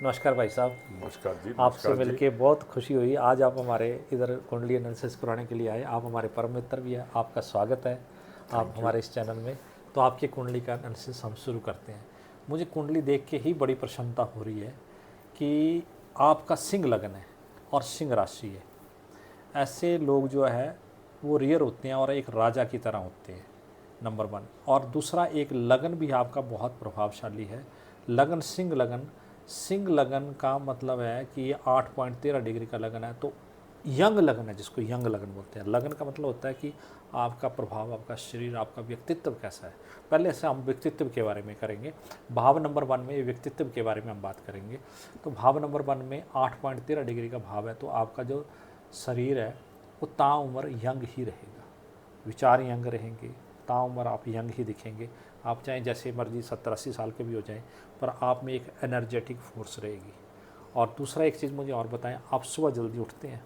नमस्कार भाई साहब। नमस्कार जी। आपसे नमस्कार जी। मिलके बहुत खुशी हुई। आज आप हमारे इधर कुंडली एनालिसिस कराने के लिए आए। आप हमारे परम मित्र भी हैं, आपका स्वागत है आप थैंक यू। हमारे इस चैनल में। तो आपकी कुंडली का एनालिसिस हम शुरू करते हैं। मुझे कुंडली देख के ही बड़ी प्रसन्नता हो रही है कि आपका सिंह लगन है और सिंह राशि है। ऐसे लोग जो है वो रेयर होते हैं और एक राजा की तरह होते हैं, नंबर वन। और दूसरा, एक लगन भी आपका बहुत प्रभावशाली है। लगन सिंह लगन, सिंह लगन का मतलब है कि ये 8.13 डिग्री का लगन है, तो यंग लगन है, जिसको यंग लगन बोलते हैं। लगन का मतलब होता है कि आपका प्रभाव, आपका शरीर, आपका व्यक्तित्व कैसा है। पहले से हम व्यक्तित्व के बारे में करेंगे। भाव नंबर 1 में व्यक्तित्व के बारे में हम बात करेंगे। तो भाव नंबर 1 में 8.13 डिग्री का भाव है, तो आपका जो शरीर है वो ताउम्र यंग ही रहेगा। विचार यंग रहेंगे, ताउम्र आप यंग ही दिखेंगे। आप चाहे जैसे मर्जी 70-80 साल के भी हो जाएं, पर आप में एक एनर्जेटिक फोर्स रहेगी। और दूसरा एक चीज़ मुझे और बताएं, आप सुबह जल्दी उठते हैं?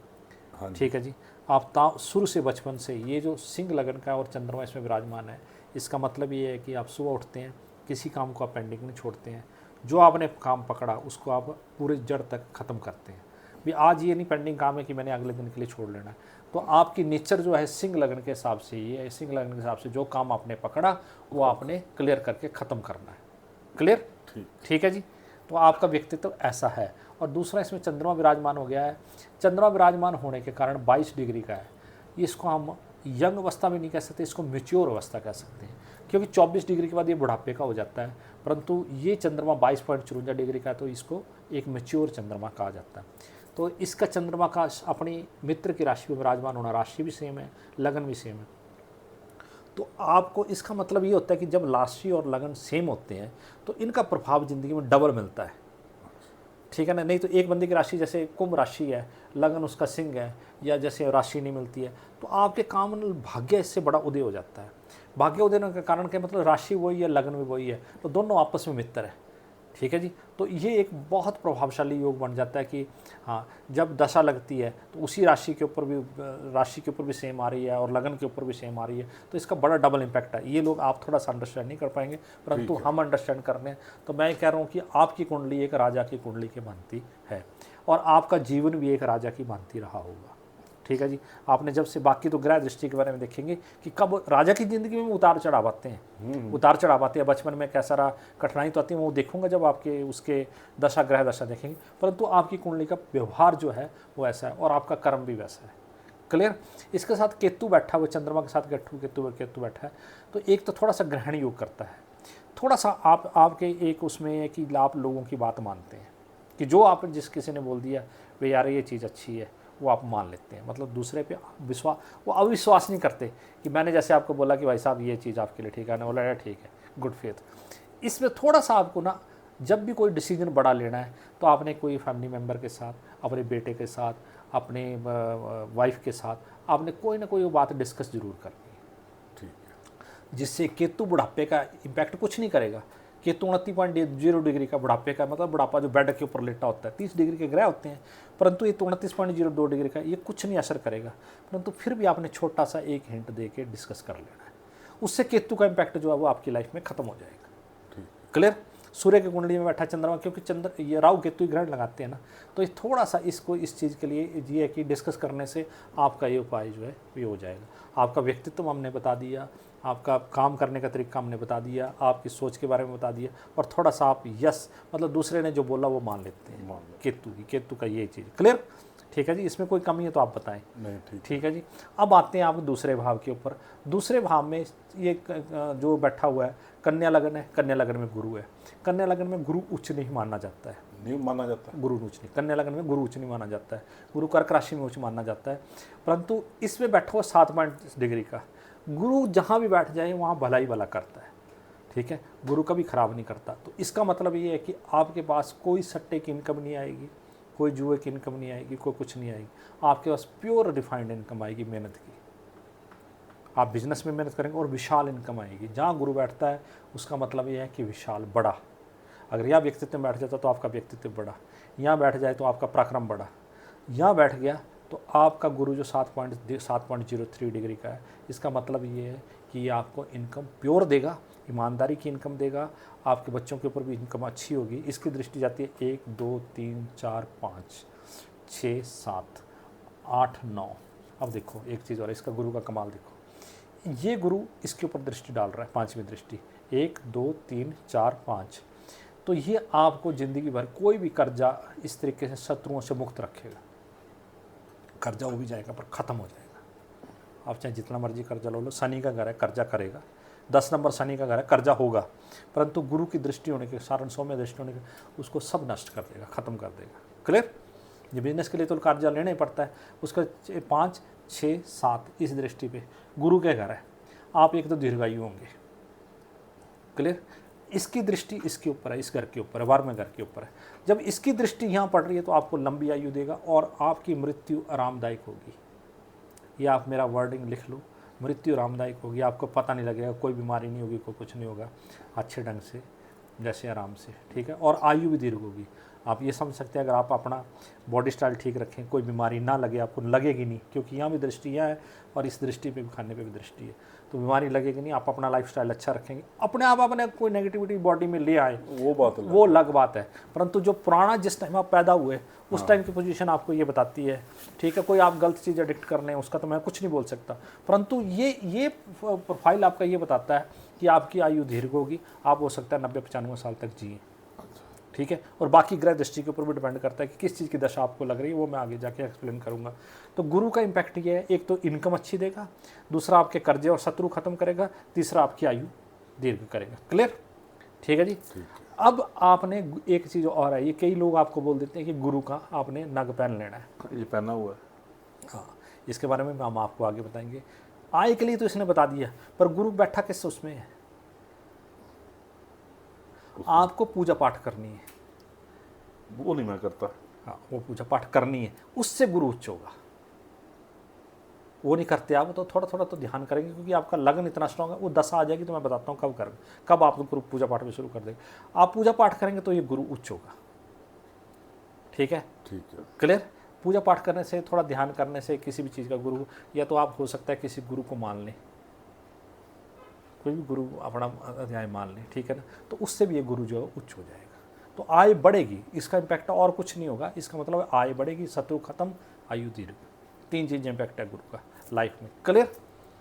हाँ जी। ठीक है जी। आप ता शुरू से बचपन से ये जो सिंह लगन का और चंद्रमा इसमें विराजमान है, इसका मतलब ये है कि आप सुबह उठते हैं, किसी काम को आप पेंडिंग नहीं छोड़ते हैं। जो आपने काम पकड़ा उसको आप पूरे जड़ तक ख़त्म करते हैं। भी आज ये नहीं पेंडिंग काम है कि मैंने अगले दिन के लिए छोड़ लेना है। तो आपकी नेचर जो है सिंह लगन के हिसाब से, ये है सिंह लगन के हिसाब से जो काम आपने पकड़ा वो आपने क्लियर करके ख़त्म करना है। क्लियर? ठीक। ठीक है जी। तो आपका व्यक्तित्व ऐसा है। और दूसरा, इसमें चंद्रमा विराजमान हो गया है। चंद्रमा विराजमान होने के कारण 22 डिग्री का है। इसको हम यंग अवस्था में नहीं कह सकते, इसको मैच्योर अवस्था कह सकते हैं, क्योंकि 24 डिग्री के बाद ये बुढ़ापे का हो जाता है। परंतु ये चंद्रमा 22.54 डिग्री का है, तो इसको एक मैच्योर चंद्रमा कहा जाता है। तो इसका चंद्रमा का अपनी मित्र की राशि में विराजमान होना, राशि भी सेम है, लगन भी सेम है। तो आपको इसका मतलब ये होता है कि जब राशि और लगन सेम होते हैं तो इनका प्रभाव ज़िंदगी में डबल मिलता है। ठीक है ना? नहीं तो एक बंदे की राशि जैसे कुंभ राशि है, लगन उसका सिंह है, या जैसे राशि नहीं मिलती है, तो आपके काम में भाग्य इससे बड़ा उदय हो जाता है। भाग्य उदय होने के कारण क्या मतलब, राशि वही है, लगन भी वही है, तो दोनों आपस में मित्र है। ठीक है जी। तो ये एक बहुत प्रभावशाली योग बन जाता है कि हाँ, जब दशा लगती है तो उसी राशि के ऊपर भी सेम आ रही है और लगन के ऊपर भी सेम आ रही है, तो इसका बड़ा डबल इम्पैक्ट है। ये लोग आप थोड़ा सा अंडरस्टैंड नहीं कर पाएंगे, परंतु ठीक है। हम अंडरस्टैंड कर रहे हैं। तो मैं कह रहा हूँ कि आपकी कुंडली एक राजा की कुंडली की भांति है, और आपका जीवन भी एक राजा की भांति रहा होगा। ठीक है जी। आपने जब से, बाकी तो ग्रह दृष्टि के बारे में देखेंगे कि कब राजा की ज़िंदगी में उतार चढ़ाव आते हैं, उतार चढ़ाव आते हैं। बचपन में कैसा रहा, कठिनाई तो आती है, वो देखूंगा जब आपके उसके दशा ग्रह दशा देखेंगे। परंतु आपकी कुंडली का व्यवहार जो है वो ऐसा है, और आपका कर्म भी वैसा है। क्लियर? इसके साथ केतु बैठा हुआ, चंद्रमा के साथ केतु बैठा है, तो एक तो थोड़ा सा ग्रहण योग करता है। थोड़ा सा आपके एक उसमें है कि आप लोगों की बात मानते हैं, कि जो आप जिस किसी ने बोल दिया वे यार ये चीज़ अच्छी है, वो आप मान लेते हैं। मतलब दूसरे पे विश्वास, वो अविश्वास नहीं करते कि मैंने जैसे आपको बोला कि भाई साहब ये चीज़ आपके लिए ठीक है ना, बोला यार ठीक है, गुड फेथ। इसमें थोड़ा सा आपको ना, जब भी कोई डिसीजन बड़ा लेना है तो आपने कोई फैमिली मेम्बर के साथ, अपने बेटे के साथ, अपने वाइफ के साथ आपने कोई ना कोई बात डिस्कस जरूर करनी है, ठीक है। जिससे केतु बुढ़ापे का इम्पैक्ट कुछ नहीं करेगा। केतु 29.0 डिग्री का बुढ़ापे का मतलब, बुढ़ापा जो बेड के ऊपर लेटा होता है, 30 डिग्री के ग्रह होते हैं, परंतु ये 29.02 डिग्री का, ये कुछ नहीं असर करेगा। परंतु फिर भी आपने छोटा सा एक हिंट दे के डिस्कस कर लेना है, उससे केतु का इम्पैक्ट जो है वो आपकी लाइफ में खत्म हो जाएगा। ठीक। क्लियर? सूर्य की कुंडली में बैठा चंद्रमा, क्योंकि चंद्र ये राहु केतु ग्रहण लगाते हैं ना, तो ये थोड़ा सा इसको, इस चीज़ के लिए ये है कि डिस्कस करने से आपका ये उपाय जो है ये हो जाएगा। आपका व्यक्तित्व हमने बता दिया, आपका काम करने का तरीका हमने बता दिया, आपकी सोच के बारे में बता दिया, और थोड़ा सा आप यस मतलब दूसरे ने जो बोला वो मान लेते हैं। मान लो। केतु का ये चीज़ क्लियर? ठीक है जी। इसमें कोई कमी है तो आप बताएं। नहीं, ठीक। ठीक है जी। अब आते हैं आप दूसरे भाव के ऊपर। दूसरे भाव में ये जो बैठा हुआ है, कन्या लगन है, कन्या लगन में गुरु है। कन्या लगन में गुरु उच्च नहीं माना जाता है, नहीं माना जाता। गुरु उच्च नहीं, कन्या लगन में गुरु उच्च नहीं माना जाता है, गुरु कर्क राशि में उच्च माना जाता है। परंतु इसमें बैठा हुआ 7 डिग्री का गुरु, जहाँ भी बैठ जाए वहाँ भला ही भला करता है। ठीक है? गुरु कभी खराब नहीं करता। तो इसका मतलब ये है कि आपके पास कोई सट्टे की इनकम नहीं आएगी, कोई जुए की इनकम नहीं आएगी, कोई कुछ नहीं आएगी। आपके पास प्योर डिफाइंड इनकम आएगी, मेहनत की। आप बिजनेस में मेहनत करेंगे और विशाल इनकम आएगी। जहाँ गुरु बैठता है उसका मतलब ये है कि विशाल, बड़ा। अगर यहाँ व्यक्तित्व में बैठ जाता तो आपका व्यक्तित्व बड़ा, यहाँ बैठ जाए तो आपका पराक्रम बड़ा, यहाँ बैठ गया तो आपका गुरु जो 7.03 डिग्री का है, इसका मतलब ये है कि ये आपको इनकम प्योर देगा, ईमानदारी की इनकम देगा, आपके बच्चों के ऊपर भी इनकम अच्छी होगी। इसकी दृष्टि जाती है 1 2 3 4 5 6 7 8 9। अब देखो एक चीज़ और, इसका गुरु का कमाल देखो, ये गुरु इसके ऊपर दृष्टि डाल रहा है, 5वीं दृष्टि, 1 2 3 4 5। तो ये आपको ज़िंदगी भर कोई भी कर्जा इस तरीके से शत्रुओं से मुक्त रखेगा। कर्जा हो भी जाएगा पर ख़त्म हो जाएगा। आप चाहे जितना मर्जी कर्जा लो, शनि का घर है, कर्जा करेगा। 10 नंबर शनि का घर है, कर्जा होगा, परंतु गुरु की दृष्टि होने के कारण, सौम्य दृष्टि होने के, उसको सब नष्ट कर देगा, ख़त्म कर देगा। क्लियर? ये बिजनेस के लिए तो कर्जा लेना ही पड़ता है। उसका 5 6 7 इस दृष्टि पे गुरु के घर है, आप एक तो दीर्घायु होंगे। क्लियर? इसकी दृष्टि इसके ऊपर है, इस घर के ऊपर है, 12वें घर के ऊपर है। जब इसकी दृष्टि यहाँ पड़ रही है तो आपको लंबी आयु देगा और आपकी मृत्यु आरामदायक होगी। ये आप मेरा वर्डिंग लिख लो, मृत्यु आरामदायक होगी, आपको पता नहीं लगेगा, कोई बीमारी नहीं होगी, कोई कुछ नहीं होगा, अच्छे ढंग से, जैसे आराम से, ठीक है। और आयु भी दीर्घ होगी। आप ये समझ सकते हैं अगर आप अपना बॉडी स्टाइल ठीक रखें, कोई बीमारी ना लगे, आपको लगेगी नहीं, क्योंकि यहाँ भी दृष्टि यहाँ है और इस दृष्टि पे भी, खाने पे भी दृष्टि है, तो बीमारी लगेगी नहीं। आप अपना लाइफ स्टाइल अच्छा रखेंगे, अपने आप अपने कोई नेगेटिविटी बॉडी में ले आए, वो अलग बात है। परंतु जो पुराना जिस टाइम आप पैदा हुए उस टाइम की पोजीशन आपको ये बताती है, ठीक है। कोई आप गलत चीज़ एडिक्ट कर रहे हैं उसका तो मैं कुछ नहीं बोल सकता, परंतु ये प्रोफाइल आपका ये बताता है कि आपकी आयु दीर्घ होगी, आप हो सकता है 90-95 साल तक जिए, ठीक है। और बाकी ग्रह दृष्टि के ऊपर भी डिपेंड करता है कि किस चीज़ की दशा आपको लग रही है, वो मैं आगे जाके एक्सप्लेन करूंगा। तो गुरु का इम्पैक्ट ये है, एक तो इनकम अच्छी देगा, दूसरा आपके कर्जे और शत्रु खत्म करेगा, तीसरा आपकी आयु दीर्घ करेगा। क्लियर? ठीक है जी। अब आपने एक चीज़ और है, ये कई लोग आपको बोल देते हैं कि गुरु का आपने नग पहन लेना है। ये पहना हुआ है, हाँ, इसके बारे में हम आपको आगे बताएंगे। आय के लिए तो इसने बता दिया, पर गुरु बैठा किस उसमें है? आपको पूजा पाठ करनी है, वो नहीं मैं करता। हाँ, वो पूजा पाठ करनी है, उससे गुरु उच्च होगा। वो नहीं करते आप, तो थोड़ा थोड़ा तो ध्यान करेंगे, क्योंकि आपका लगन इतना स्ट्रॉन्ग है। वो दशा आ जाएगी तो मैं बताता हूँ कब आप गुरु पूजा पाठ भी शुरू कर देंगे। आप पूजा पाठ करेंगे तो ये गुरु उच्च होगा, ठीक है। ठीक है, क्लियर? पूजा पाठ करने से, थोड़ा ध्यान करने से किसी भी चीज़ का गुरु, या तो आप हो सकता है किसी गुरु को मान लें, कोई भी गुरु अपना अध्याय मान लें, ठीक है ना, तो उससे भी ये गुरु जो है उच्च हो जाएगा, तो आय बढ़ेगी। इसका इम्पैक्ट और कुछ नहीं होगा, इसका मतलब है आय बढ़ेगी, शत्रु खत्म, आयु दीर्घ, 3 चीज़ इम्पैक्ट है गुरु का लाइफ में। क्लियर?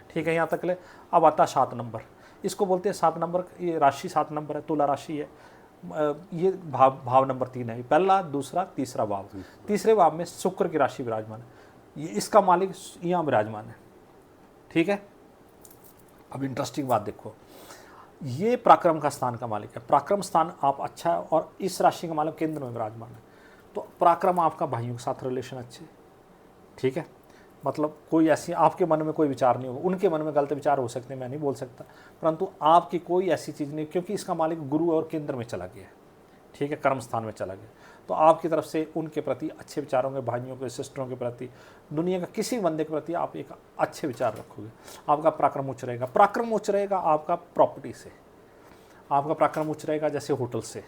ठीक है, यहाँ तक क्लियर। अब आता है 7 नंबर, इसको बोलते हैं 7 नंबर, ये राशि 7 नंबर है, तुला राशि है। ये भाव नंबर 3 है, पहला दूसरा तीसरा भाव। तीसरे भाव में शुक्र की राशि विराजमान है, ये इसका मालिक यहाँ विराजमान है, ठीक है। अब इंटरेस्टिंग बात देखो, ये पराक्रम का स्थान का मालिक है, पराक्रम स्थान आप अच्छा है, और इस राशि का मालिक केंद्र में विराजमान है, तो पराक्रम आपका भाइयों के साथ रिलेशन अच्छे, ठीक है। मतलब कोई ऐसी आपके मन में कोई विचार नहीं होगा, उनके मन में गलत विचार हो सकते हैं, मैं नहीं बोल सकता, परंतु आपकी कोई ऐसी चीज़ नहीं, क्योंकि इसका मालिक गुरु और केंद्र में चला गया है, ठीक है, कर्म स्थान में चला गया, तो आपकी तरफ से उनके प्रति अच्छे विचार होंगे, भाइयों के, सिस्टरों के प्रति, दुनिया का किसी बंदे के प्रति आप एक अच्छे विचार रखोगे। आपका पराक्रम उच्च रहेगा, पराक्रम उच्च रहेगा आपका प्रॉपर्टी से, आपका पराक्रम उच्च रहेगा जैसे होटल से।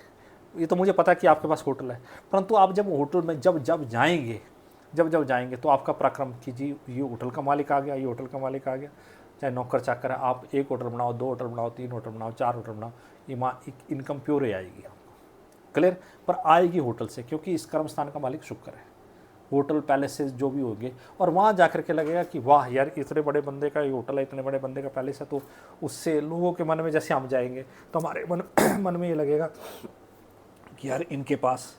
ये तो मुझे पता है कि आपके पास होटल है, परंतु आप जब होटल में जब जाएंगे तो आपका पराक्रम कीजिए, ये होटल का मालिक आ गया, ये होटल का मालिक आ गया, चाहे नौकर चाकर है, आप 1 होटल बनाओ, 2 होटल बनाओ, 3 होटल बनाओ, 4 होटल बनाओ, ये इनकम प्योर ही आएगी आपको। क्लियर? पर आएगी होटल से, क्योंकि इस कर्म स्थान का मालिक शुक्र है। होटल पैलेसेस जो भी होंगे, और वहाँ जाकर के लगेगा कि वाह यार, इतने बड़े बंदे का ये होटल है, इतने बड़े बंदे का पैलेस है, तो उससे लोगों के मन में, जैसे हम जाएंगे तो हमारे मन में ये लगेगा कि यार इनके पास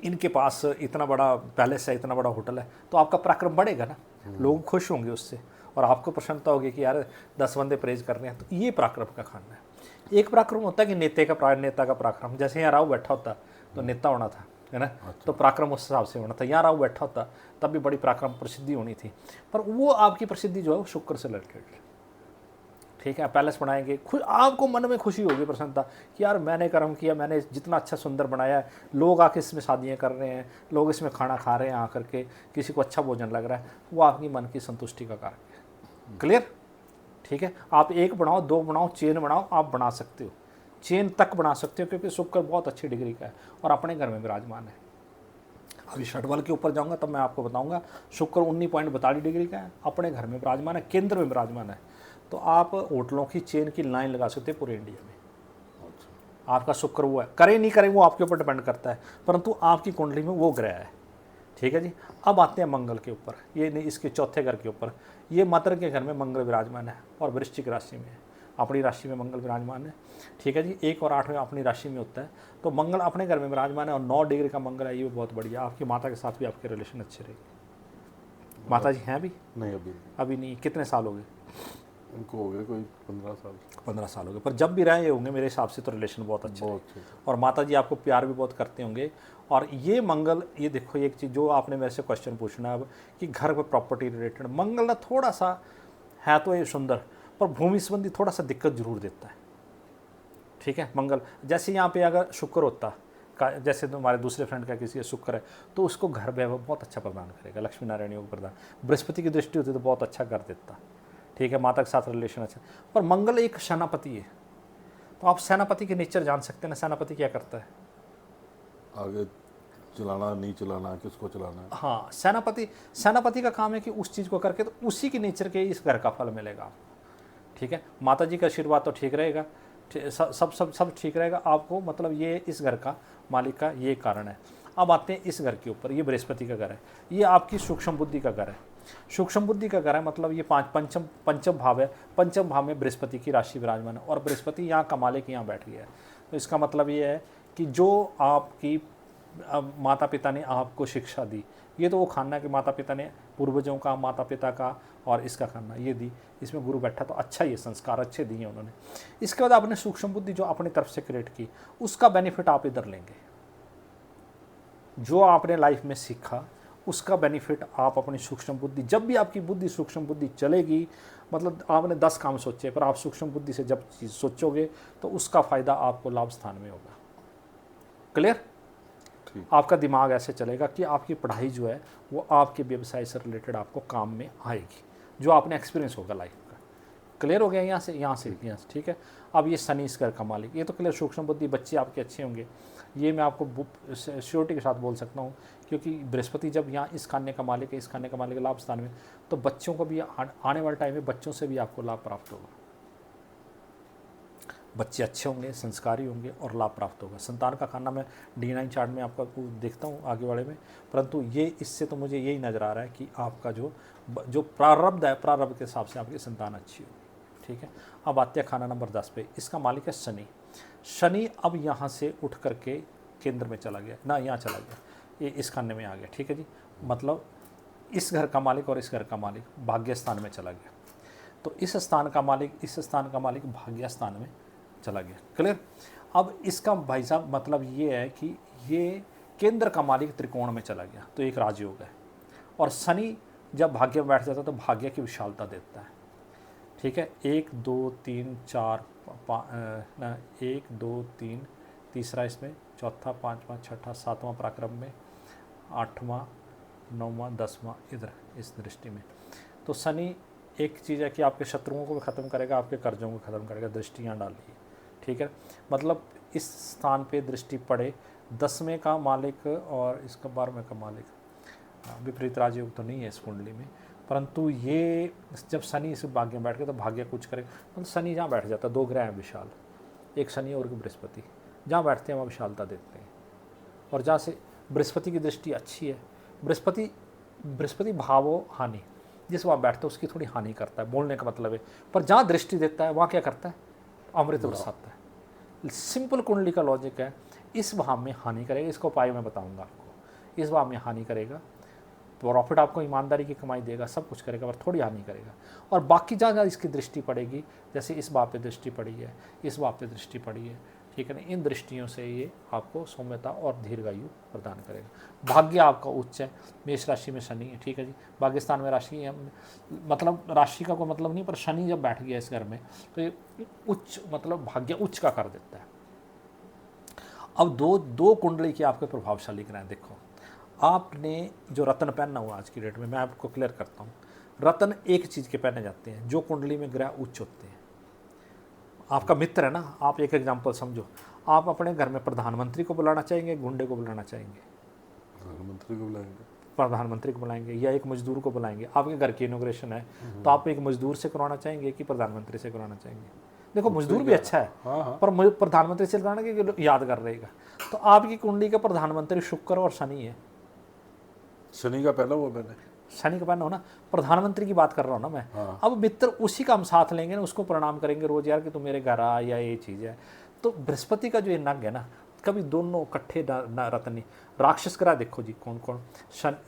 इनके पास इतना बड़ा पैलेस है, इतना बड़ा होटल है, तो आपका पराक्रम बढ़ेगा ना, लोग खुश होंगे उससे, और आपको प्रसन्नता होगी कि यार 10 बंदे प्रेज कर रहे हैं। तो ये पराक्रम का खाना है। एक पराक्रम होता है कि नेता का पराक्रम, जैसे यहाँ राहु बैठा होता तो नेता होना था, है ना, तो पराक्रम उस हिसाब से होना था। यहाँ राहु बैठा होता तब भी बड़ी पराक्रम प्रसिद्धि होनी थी, पर वो आपकी प्रसिद्धि जो है वो शुक्र से रिलेटेड, ठीक है। पैलेस बनाएंगे, खुद आपको मन में खुशी होगी, प्रसन्नता कि यार मैंने कर्म किया, मैंने जितना अच्छा सुंदर बनाया है, लोग आके इसमें शादियाँ कर रहे हैं, लोग इसमें खाना खा रहे हैं आकर के, किसी को अच्छा भोजन लग रहा है, वो आपकी मन की संतुष्टि का कारक है। क्लियर? ठीक है। आप 1 बनाओ, 2 बनाओ, चेन बनाओ, आप बना सकते हो, चेन तक बना सकते हो, क्योंकि शुक्र बहुत अच्छी डिग्री का है और अपने घर में विराजमान है। अभी षटबल के ऊपर जाऊंगा तब मैं आपको बताऊंगा। शुक्र 19.42 डिग्री का है, अपने घर में विराजमान है, केंद्र में विराजमान है। तो आप होटलों की चेन की लाइन लगा सकते हैं पूरे इंडिया में। आपका शुक्र वो है, करे नहीं करे वो आपके ऊपर डिपेंड करता है, परंतु आपकी कुंडली में वो ग्रह है। ठीक है जी। अब आते हैं मंगल के ऊपर, ये नहीं इसके चौथे घर के ऊपर। ये मकर के घर में मंगल विराजमान है और वृश्चिक राशि में है, अपनी राशि में मंगल विराजमान है। ठीक है जी। 1 और 8 में अपनी राशि में होता है, तो मंगल अपने घर में विराजमान है और 9 डिग्री का मंगल है, ये बहुत बढ़िया। आपकी माता के साथ भी आपके रिलेशन अच्छे रहेंगे। माता जी हैं अभी? नहीं, अभी नहीं। कितने साल हो गए उनको? हो गए कोई 15 साल। 15 साल हो गए, पर जब भी रहे होंगे मेरे हिसाब से तो रिलेशन बहुत अच्छे बहुत रहे। अच्छे। और माता जी आपको प्यार भी बहुत करते होंगे। और ये मंगल, ये देखो एक चीज़ जो आपने मेरे से क्वेश्चन पूछना है अब कि घर पर प्रॉपर्टी रिलेटेड मंगल ना थोड़ा सा है तो ये सुंदर, पर भूमि संबंधी थोड़ा सा दिक्कत जरूर देता है। ठीक है। मंगल जैसे यहाँ पे अगर शुक्र होता का, जैसे तुम्हारे दूसरे फ्रेंड का किसी का शुक्र है, तो उसको घर वैभव बहुत अच्छा प्रदान करेगा, लक्ष्मी नारायण योग प्रदान। बृहस्पति की दृष्टि होती तो बहुत अच्छा कर देता। ठीक है। माता के साथ रिलेशन अच्छा, पर मंगल एक सेनापति है, तो आप सेनापति के नेचर जान सकते हैं ना, सेनापति क्या करता है? आगे चलाना, नहीं चलाना, किसको चलाना है। हाँ, सेनापति का काम है कि उस चीज़ को करके तो उसी के नेचर के इस घर का फल मिलेगा आपको। ठीक है। माता जी का आशीर्वाद तो ठीक रहेगा, सब ठीक रहेगा आपको, मतलब ये इस घर का मालिक का ये कारण है। अब आते हैं इस घर के ऊपर, ये बृहस्पति का घर है, ये आपकी सूक्ष्म बुद्धि का घर है। सूक्ष्म बुद्धि का घर है, मतलब ये पंचम भाव है। पंचम भाव में बृहस्पति की राशि विराजमान है और बृहस्पति यहाँ का मालिक यहाँ बैठ गया है। तो इसका मतलब ये है कि जो आपकी माता पिता ने आपको शिक्षा दी, ये तो वो खाना कि माता पिता ने पूर्वजों का, माता पिता का और इसका खाना ये दी, इसमें गुरु बैठा तो अच्छा, ये संस्कार अच्छे दिए उन्होंने। इसके बाद आपने सूक्ष्म बुद्धि जो अपनी तरफ से क्रिएट की, उसका बेनिफिट आप इधर लेंगे। जो आपने लाइफ में सीखा उसका बेनिफिट आप अपनी सूक्ष्म बुद्धि, जब भी आपकी बुद्धि सूक्ष्म बुद्धि चलेगी, मतलब आपने 10 काम सोचे पर आप सूक्ष्म बुद्धि से जब चीज़ सोचोगे तो उसका फ़ायदा आपको लाभ स्थान में होगा। क्लियर? आपका दिमाग ऐसे चलेगा कि आपकी पढ़ाई जो है वो आपके व्यवसाय से रिलेटेड आपको काम में आएगी, जो आपने एक्सपीरियंस होगा लाइफ का। क्लियर हो गया यहाँ से? ठीक है। अब ये शनि इस घर का मालिक, ये तो क्लियर। सूक्ष्म बुद्धि, बच्चे आपके अच्छे होंगे, ये मैं आपको श्योरिटी के साथ बोल सकता हूँ, क्योंकि बृहस्पति जब यहाँ इस खाने का मालिक है, इस खाने का मालिक है लाभ स्थान में, तो बच्चों को भी आने वाले टाइम में बच्चों से भी आपको लाभ प्राप्त होगा। बच्चे अच्छे होंगे, संस्कारी होंगे और लाभ प्राप्त होगा। संतान का खाना मैं D9 चार्ट में आपका देखता हूँ आगे वाले में, परंतु ये इससे तो मुझे यही नज़र आ रहा है कि आपका जो प्रारब्ध है, प्रारब्ध के हिसाब से आपकी संतान अच्छी होगी। ठीक है। अब आते हैं खाना नंबर 10 पे, इसका मालिक है शनि। शनि अब यहाँ से उठ करके केंद्र में चला गया ना, यहाँ चला गया, ये इस खाने में आ गया। ठीक है जी। मतलब इस घर का मालिक और इस घर का मालिक भाग्य स्थान में चला गया, तो इस स्थान का मालिक भाग्य स्थान में चला गया। क्लियर? अब इसका भाई साहब मतलब ये है कि ये केंद्र का मालिक त्रिकोण में चला गया, तो एक राजयोग है। और शनि जब भाग्य में बैठ जाता है तो भाग्य की विशालता देता है। ठीक है। 1 2 3 4 1 2 3 तीसरा इसमें, चौथा, पाँचवा, छठा, सातवां पराक्रम में, 8वां, 9वां, 10वां इधर इस दृष्टि में। तो शनि एक चीज़ है कि आपके शत्रुओं को भी ख़त्म करेगा, आपके कर्जों को ख़त्म करेगा, दृष्टियाँ डालिए। ठीक है। मतलब इस स्थान पे दृष्टि पड़े, 10वें का मालिक और इसका 12वें का मालिक, विपरीत राजयोग तो नहीं है इस कुंडली में, परंतु ये जब शनि इस भाग्य में बैठ गया तो भाग्य कुछ करेगा। मतलब शनि जहाँ बैठ जाता है, 2 ग्रह हैं विशाल, एक शनि और एक बृहस्पति, जहाँ बैठते हैं वहाँ विशालता देते हैं। और जहाँ से बृहस्पति की दृष्टि अच्छी है, बृहस्पति भावो हानि, जिस वहाँ बैठता है उसकी थोड़ी हानि करता है, बोलने का मतलब है, पर जहाँ दृष्टि देता है वहाँ क्या करता है? अमृत बरसाता है। सिंपल कुंडली का लॉजिक है, इस भाव में हानि करेगा, इसका उपाय मैं बताऊंगा आपको। इस भाव में हानि करेगा, प्रॉफिट आपको ईमानदारी की कमाई देगा, सब कुछ करेगा, पर थोड़ी हानि करेगा। और बाकी जहाँ जहाँ इसकी दृष्टि पड़ेगी, जैसे इस भाव पे दृष्टि पड़ी है, इस भाव पे दृष्टि पड़ी है, ठीक है ना, इन दृष्टियों से ये आपको सौम्यता और दीर्घायु प्रदान करेगा। भाग्य आपका उच्च है, मेष राशि में शनि है। ठीक है जी। भाग्यस्थान में राशि है, मतलब राशि का कोई मतलब नहीं, पर शनि जब बैठ गया इस घर में तो ये उच्च, मतलब भाग्य उच्च का कर देता है। अब दो कुंडली के आपके प्रभावशाली ग्रह हैं। देखो, आपने जो रत्न पहनना हुआ आज की डेट में, मैं आपको क्लियर करता हूँ, रत्न एक चीज़ के पहने जाते हैं जो कुंडली में ग्रह उच्च होते हैं। आपका मित्र है ना, आप एक एग्जांपल समझो, आप अपने घर में प्रधानमंत्री को बुलाना चाहेंगे, गुंडे को बुलाना चाहेंगे? प्रधानमंत्री को बुलाएंगे। प्रधानमंत्री को बुलाएंगे या एक मजदूर को बुलाएंगे। आपके घर की इनोग्रेशन है तो आप एक मजदूर से करवाना चाहेंगे कि प्रधानमंत्री से करवाना चाहेंगे? देखो मजदूर भी अच्छा है, हाँ। पर प्रधानमंत्री से कराना कि यादगार रहेगा। तो आपकी कुंडली का प्रधानमंत्री शुक्र और शनि है। शनि का पहला हुआ मैंने। शनि का पहना हो ना, प्रधानमंत्री की बात कर रहा हूँ ना मैं। हाँ। अब मित्र उसी का हम साथ लेंगे ना, उसको प्रणाम करेंगे रोज, यार कि तू मेरे घर आ, या ये चीज़ है। तो बृहस्पति का जो ये नग है ना, कभी दोनों इकट्ठे ना रत्नी। राक्षस ग्रह देखो जी कौन कौन,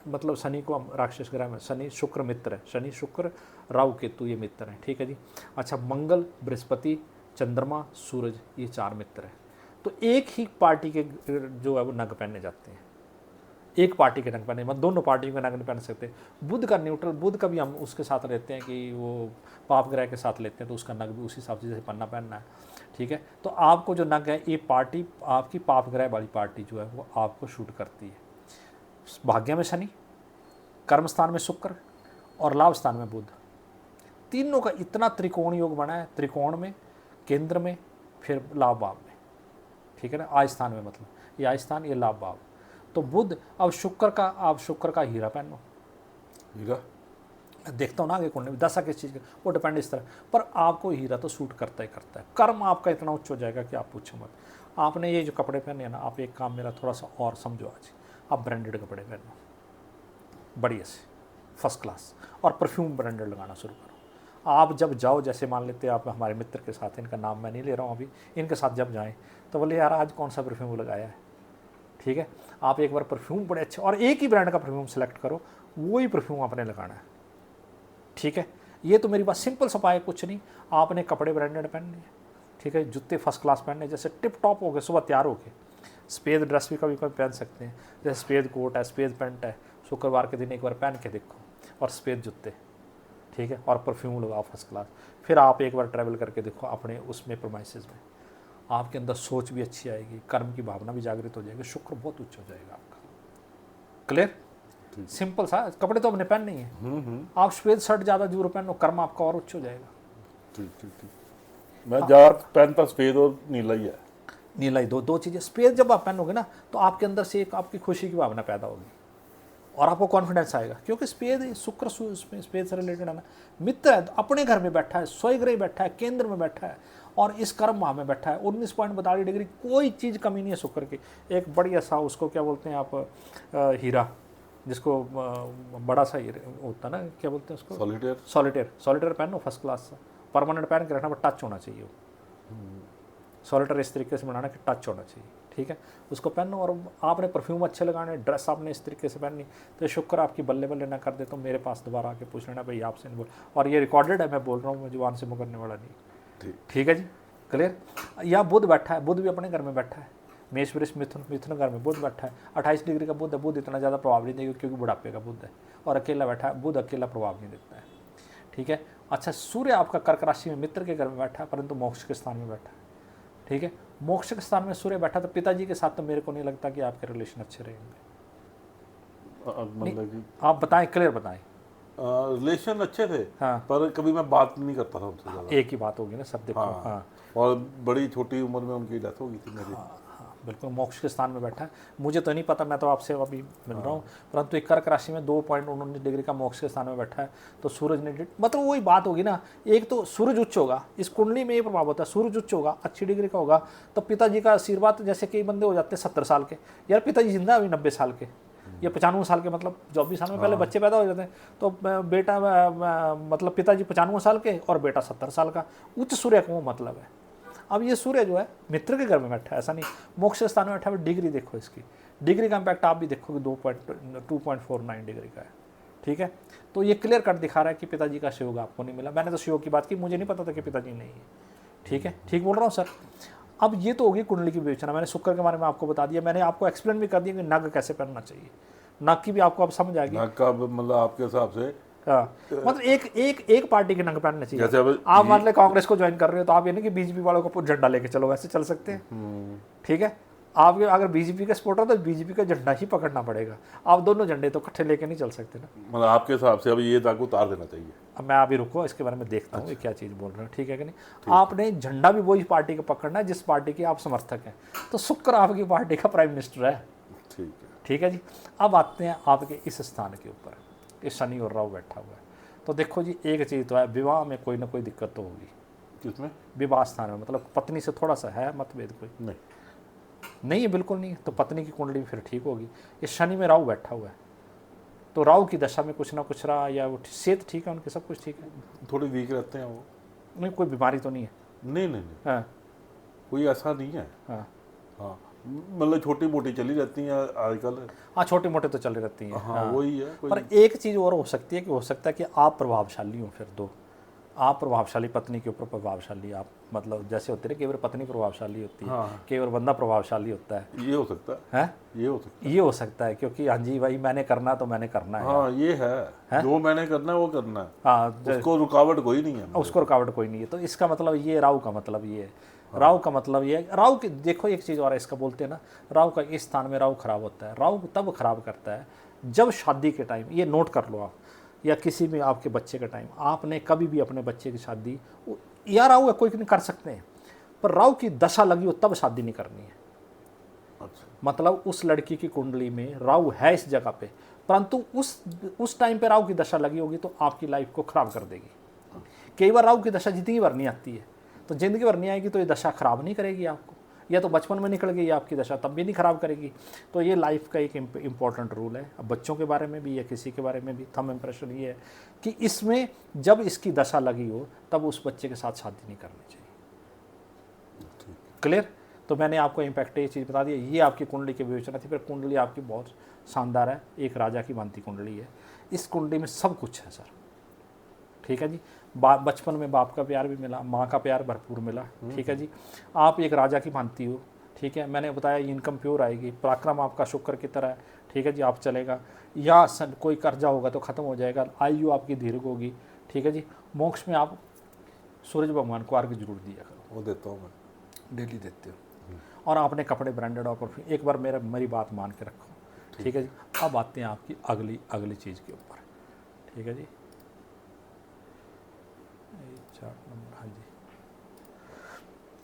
मतलब शनि को हम राक्षस ग्रह में, शनि शुक्र मित्र है, शनि शुक्र राहु केतु ये मित्र हैं, ठीक है जी। अच्छा, मंगल बृहस्पति चंद्रमा सूरज ये 4 मित्र हैं। तो एक ही पार्टी के जो है वो नग पहने जाते हैं, एक पार्टी के नग पहने, मतलब दोनों पार्टियों के नग नहीं पहन सकते। बुध का न्यूट्रल, बुध का भी हम उसके साथ रहते हैं कि वो पाप ग्रह के साथ लेते हैं, तो उसका नग भी उसी हिसाब से जैसे पन्ना पहनना है, ठीक है। तो आपको जो नग है, ये पार्टी आपकी पाप ग्रह वाली पार्टी जो है वो आपको शूट करती है। भाग्य में शनि, कर्म स्थान में शुक्र और लाभ स्थान में बुध, तीनों का इतना त्रिकोण योग बना है, त्रिकोण में, केंद्र में, फिर लाभ भाव में, ठीक है ना, आज स्थान में, मतलब ये आज स्थान, ये लाभ भाव। तो बुध, अब शुक्र का, आप शुक्र का हीरा पहनो। हीरा देखता हूँ ना आगे कुंडली में दशा किस चीज़ का, वो डिपेंड इस तरह, पर आपको हीरा तो सूट करता ही करता है। कर्म आपका इतना उच्च हो जाएगा कि आप पूछो मत। आपने ये जो कपड़े पहने हैं ना, आप एक काम मेरा थोड़ा सा और समझो आज, आप ब्रांडेड कपड़े पहनो बढ़िया से, फर्स्ट क्लास, और परफ्यूम ब्रांडेड लगाना शुरू करो। आप जब जाओ, जैसे मान लेते हैं आप हमारे मित्र के साथ, इनका नाम मैं नहीं ले रहा हूँ अभी, इनके साथ जब जाएँ तो बोले यार आज कौन सा परफ्यूम लगाया है, ठीक है। आप एक बार परफ्यूम बड़े अच्छे, और एक ही ब्रांड का परफ्यूम सेलेक्ट करो, वही परफ्यूम आपने लगाना है, ठीक है। ये तो मेरी बात सिंपल सफाई, कुछ नहीं। आपने कपड़े ब्रांडेड पहनने हैं, ठीक है, जूते फर्स्ट क्लास पहनने, जैसे टिप टॉप हो गए, सुबह तैयार हो गए। सफ़ेद ड्रेस भी कभी कभी पहन सकते हैं, जैसे सफ़ेद कोट है, सफ़ेद पैंट है, शुक्रवार के दिन एक बार पहन के देखो, और सफ़ेद जूते, ठीक है, और परफ्यूम लगाओ फर्स्ट क्लास। फिर आप एक बार ट्रैवल करके देखो अपने उसमें प्रोमाइसेस में, आपके अंदर सोच भी अच्छी आएगी, कर्म की भावना भी जागृत हो जाएगी, शुक्र बहुत उच्च हो जाएगा आपका। क्लियर? सिंपल सा, कपड़े तो हमने पहनने ही है। आप सफेद शर्ट ज़्यादा दूर पहनो, कर्म आपका और उच्च हो जाएगा। ठीक ठीक ठीक। मैं ज़्यादा पहनता सफ़ेद और नीला ही है। नीला ही, दो चीज़ें। सफेद जब आप पहनोगे ना, तो आपके अंदर से एक आपकी खुशी की भावना पैदा होगी और आपको कॉन्फिडेंस आएगा, क्योंकि सफेद शुक्र सफेद से रिलेटेड है ना, मित्र है, अपने घर में बैठा है, स्वयग्रही बैठा है, केंद्र में बैठा है, और इस कर्म भाव में बैठा है। 19.42 डिग्री, कोई चीज़ कमी नहीं है शुक्र की। एक बढ़िया सा, उसको क्या बोलते हैं आप, हीरा, जिसको बड़ा सा हीरा होता है ना, क्या बोलते हैं उसको, सॉलिटेयर पहनो फर्स्ट क्लास सा, परमानेंट पहन के रखना, पर टच होना चाहिए वो। सॉलिटेयर इस तरीके से बनाना कि टच होना चाहिए, ठीक है, उसको पहनो। और आपने परफ्यूम अच्छे लगाने, ड्रेस आपने इस तरीके से पहननी, तो शुक्र आपकी बल्ले बल्ले ना कर दे, तो मेरे पास दोबारा आके पूछ लेना, भाई आपसे नहीं बोल, और ये रिकॉर्डेड है, मैं बोल रहा हूँ, मैं जुबान से मुकरने वाला नहीं, ठीक है जी। क्लियर? या बुध बैठा है, बुध भी अपने घर में बैठा है, मेष वृष मिथुन घर में बुध बैठा है, 28 डिग्री का बुध है। बुध इतना ज़्यादा प्रभाव नहीं देगा क्योंकि बुढ़ापे का बुध है, और अकेला बैठा है, बुध अकेला प्रभाव नहीं देता है, ठीक है। अच्छा, सूर्य आपका कर्क राशि में मित्र के घर में बैठा है, परंतु मोक्ष के स्थान में बैठा है, ठीक है। मोक्ष के स्थान में सूर्य बैठा, तो पिताजी के साथ तो मेरे को नहीं लगता कि आपके रिलेशन अच्छे रहेंगे। मतलब आप बताएं, क्लियर बताएं। रिलेशन अच्छे थे, हाँ, पर कभी मैं बात नहीं करता था उनसे ज़्यादा। एक ही बात होगी ना सब, देखो। हाँ। हाँ, और बड़ी छोटी उम्र में उनकी डेथ हो गई थी मेरी। हाँ, बिल्कुल मोक्ष के स्थान में बैठा है। मुझे तो नहीं पता, मैं तो आपसे अभी मिल रहा हूँ, परंतु एक कर्क राशि में 2.19 डिग्री का मोक्ष के स्थान में बैठा है, तो सूरज ने, मतलब वही बात होगी ना, एक तो सूरज उच्च होगा, इस कुंडली में ये प्रभाव होता है, सूरज उच्च होगा, अच्छी डिग्री का होगा, तो पिताजी का आशीर्वाद, जैसे कई बंदे हो जाते हैं 70 साल के, यार पिताजी जिंदा अभी 90 साल के या 95 साल के, मतलब 24 साल में पहले बच्चे पैदा हो जाते हैं, तो बेटा मतलब पिताजी 95 साल के और बेटा 70 साल का, उच्च सूर्य का वो मतलब है। अब ये सूर्य जो है मित्र के घर में बैठा है, ऐसा नहीं, मोक्ष स्थान में बैठा है। डिग्री देखो इसकी, डिग्री का इम्पैक्ट आप भी देखोगे 2.49 डिग्री का है, ठीक है। तो ये क्लियर कट दिखा रहा है कि पिताजी का सहयोग आपको नहीं मिला। मैंने तो सहयोग की बात की, मुझे नहीं पता था कि पिताजी नहीं है, ठीक है, ठीक बोल रहा हूँ सर। अब ये तो होगी कुंडली की विवेचना, मैंने शुक्र के बारे में आपको बता दिया, मैंने आपको एक्सप्लेन भी कर दिया कि नग कैसे पहनना चाहिए, नग की भी आपको अब समझ आएगी। नग का मतलब आपके हिसाब से, हाँ, मतलब एक पार्टी के नंग पहनना चाहिए। जैसे अब आप मान लें कांग्रेस को ज्वाइन कर रहे हो, तो आप ये नहीं कि बीजेपी वालों को झंडा लेके चलो, वैसे चल सकते हैं, ठीक है। आप अगर बीजेपी का सपोर्टर हो तो बीजेपी का झंडा ही पकड़ना पड़ेगा, आप दोनों झंडे तो इकट्ठे लेके नहीं चल सकते ना। मतलब आपके हिसाब से अब ये दाग उतार देना चाहिए। अब मैं अभी रुको, इसके बारे में देखता हूँ ये क्या चीज़ बोल रहे हैं, ठीक है कि नहीं। आपने झंडा भी वही पार्टी का पकड़ना है जिस पार्टी के आप समर्थक हैं, तो शुक्र आपकी पार्टी का प्राइम मिनिस्टर है, ठीक है जी। अब आते हैं आपके इस स्थान के ऊपर, इस शनि और राहु बैठा हुआ है। तो देखो जी, एक चीज़ तो है, विवाह में कोई ना कोई दिक्कत तो होगी। किसमें? विवाह स्थान में, मतलब पत्नी से थोड़ा सा है मतभेद कोई? नहीं। नहीं है, बिल्कुल नहीं है। तो पत्नी की कुंडली फिर ठीक होगी। इस शनि में राहु बैठा हुआ है, तो राहु की दशा में कुछ ना कुछ रहा, या वो सेहत ठीक है उनके, सब कुछ ठीक है? थोड़े वीक रहते हैं वो। नहीं, कोई बीमारी तो नहीं है? नहीं नहीं नहीं, हाँ कोई ऐसा नहीं है। हाँ हाँ, मतलब छोटी मोटी चली रहती हैं आजकल। हाँ, छोटे मोटे तो चल रहती हैं। हाँ, वही है कोई। पर एक चीज़ और हो सकती है कि हो सकता है कि आप प्रभावशाली हो, फिर दो आप प्रभावशाली, पत्नी के ऊपर प्रभावशाली आप, मतलब जैसे होते हैं कई बार पत्नी प्रभावशाली होती है, हाँ, कई बार बंदा प्रभावशाली होता है। ये हो सकता है। हैं? ये हो सकता ये हो सकता है, क्योंकि हाँ जी भाई, मैंने करना तो मैंने करना है। है। हाँ, ये है, जो मैंने करना है वो करना है। हाँ, उसको रुकावट कोई नहीं है। उसको रुकावट कोई नहीं है। तो इसका मतलब ये राहु का मतलब ये है। राहु का मतलब ये है, राहु की देखो एक चीज़ और है, इसका बोलते हैं ना, राहु का इस स्थान में राहु खराब होता है। राहु तब खराब करता है जब शादी के टाइम, ये नोट कर लो आप, या किसी भी आपके बच्चे का टाइम, आपने कभी भी अपने बच्चे की शादी, या राहु है कोई नहीं कर सकते हैं, पर राहु की दशा लगी हो तब शादी नहीं करनी है। अच्छा। मतलब उस लड़की की कुंडली में राहु है इस जगह पे, परंतु उस टाइम पे राहु की दशा लगी होगी तो आपकी लाइफ को खराब कर देगी। कई बार राहु की दशा जितनी बार नहीं आती है, तो जिंदगी भर नहीं आएगी तो ये दशा खराब नहीं करेगी आपको, या तो बचपन में निकल गई आपकी दशा तब भी नहीं खराब करेगी। तो ये लाइफ का एक इम्पॉर्टेंट रूल है। अब बच्चों के बारे में भी या किसी के बारे में भी थंब इम्प्रेशन ये है कि इसमें जब इसकी दशा लगी हो तब उस बच्चे के साथ शादी नहीं करनी चाहिए। क्लियर? तो मैंने आपको इम्पैक्ट ये चीज़ बता दी। ये आपकी कुंडली की विवेचना थी। फिर कुंडली आपकी बहुत शानदार है, एक राजा की भांति कुंडली है। इस कुंडली में सब कुछ है सर, ठीक है जी। बचपन में बाप का प्यार भी मिला, माँ का प्यार भरपूर मिला, ठीक है जी। आप एक राजा की भांति हो, ठीक है। मैंने बताया इनकम प्योर आएगी, पराक्रम आपका शुक्र की तरह है, ठीक है जी। आप चलेगा, या कोई कर्जा होगा तो ख़त्म हो जाएगा, आयु आपकी दीर्घ होगी, ठीक है जी। मोक्ष में आप सूरज भगवान को अर्घ जरूर दिया करो। वो देता हूँ मैं, डेली देते हो। और आपने कपड़े ब्रांडेड और परफ्यूम, एक बार मेरी बात मान के रखो, ठीक है जी। अब आते हैं आपकी अगली चीज़ के ऊपर, ठीक है जी। चार्ट नंबर, हाँ जी।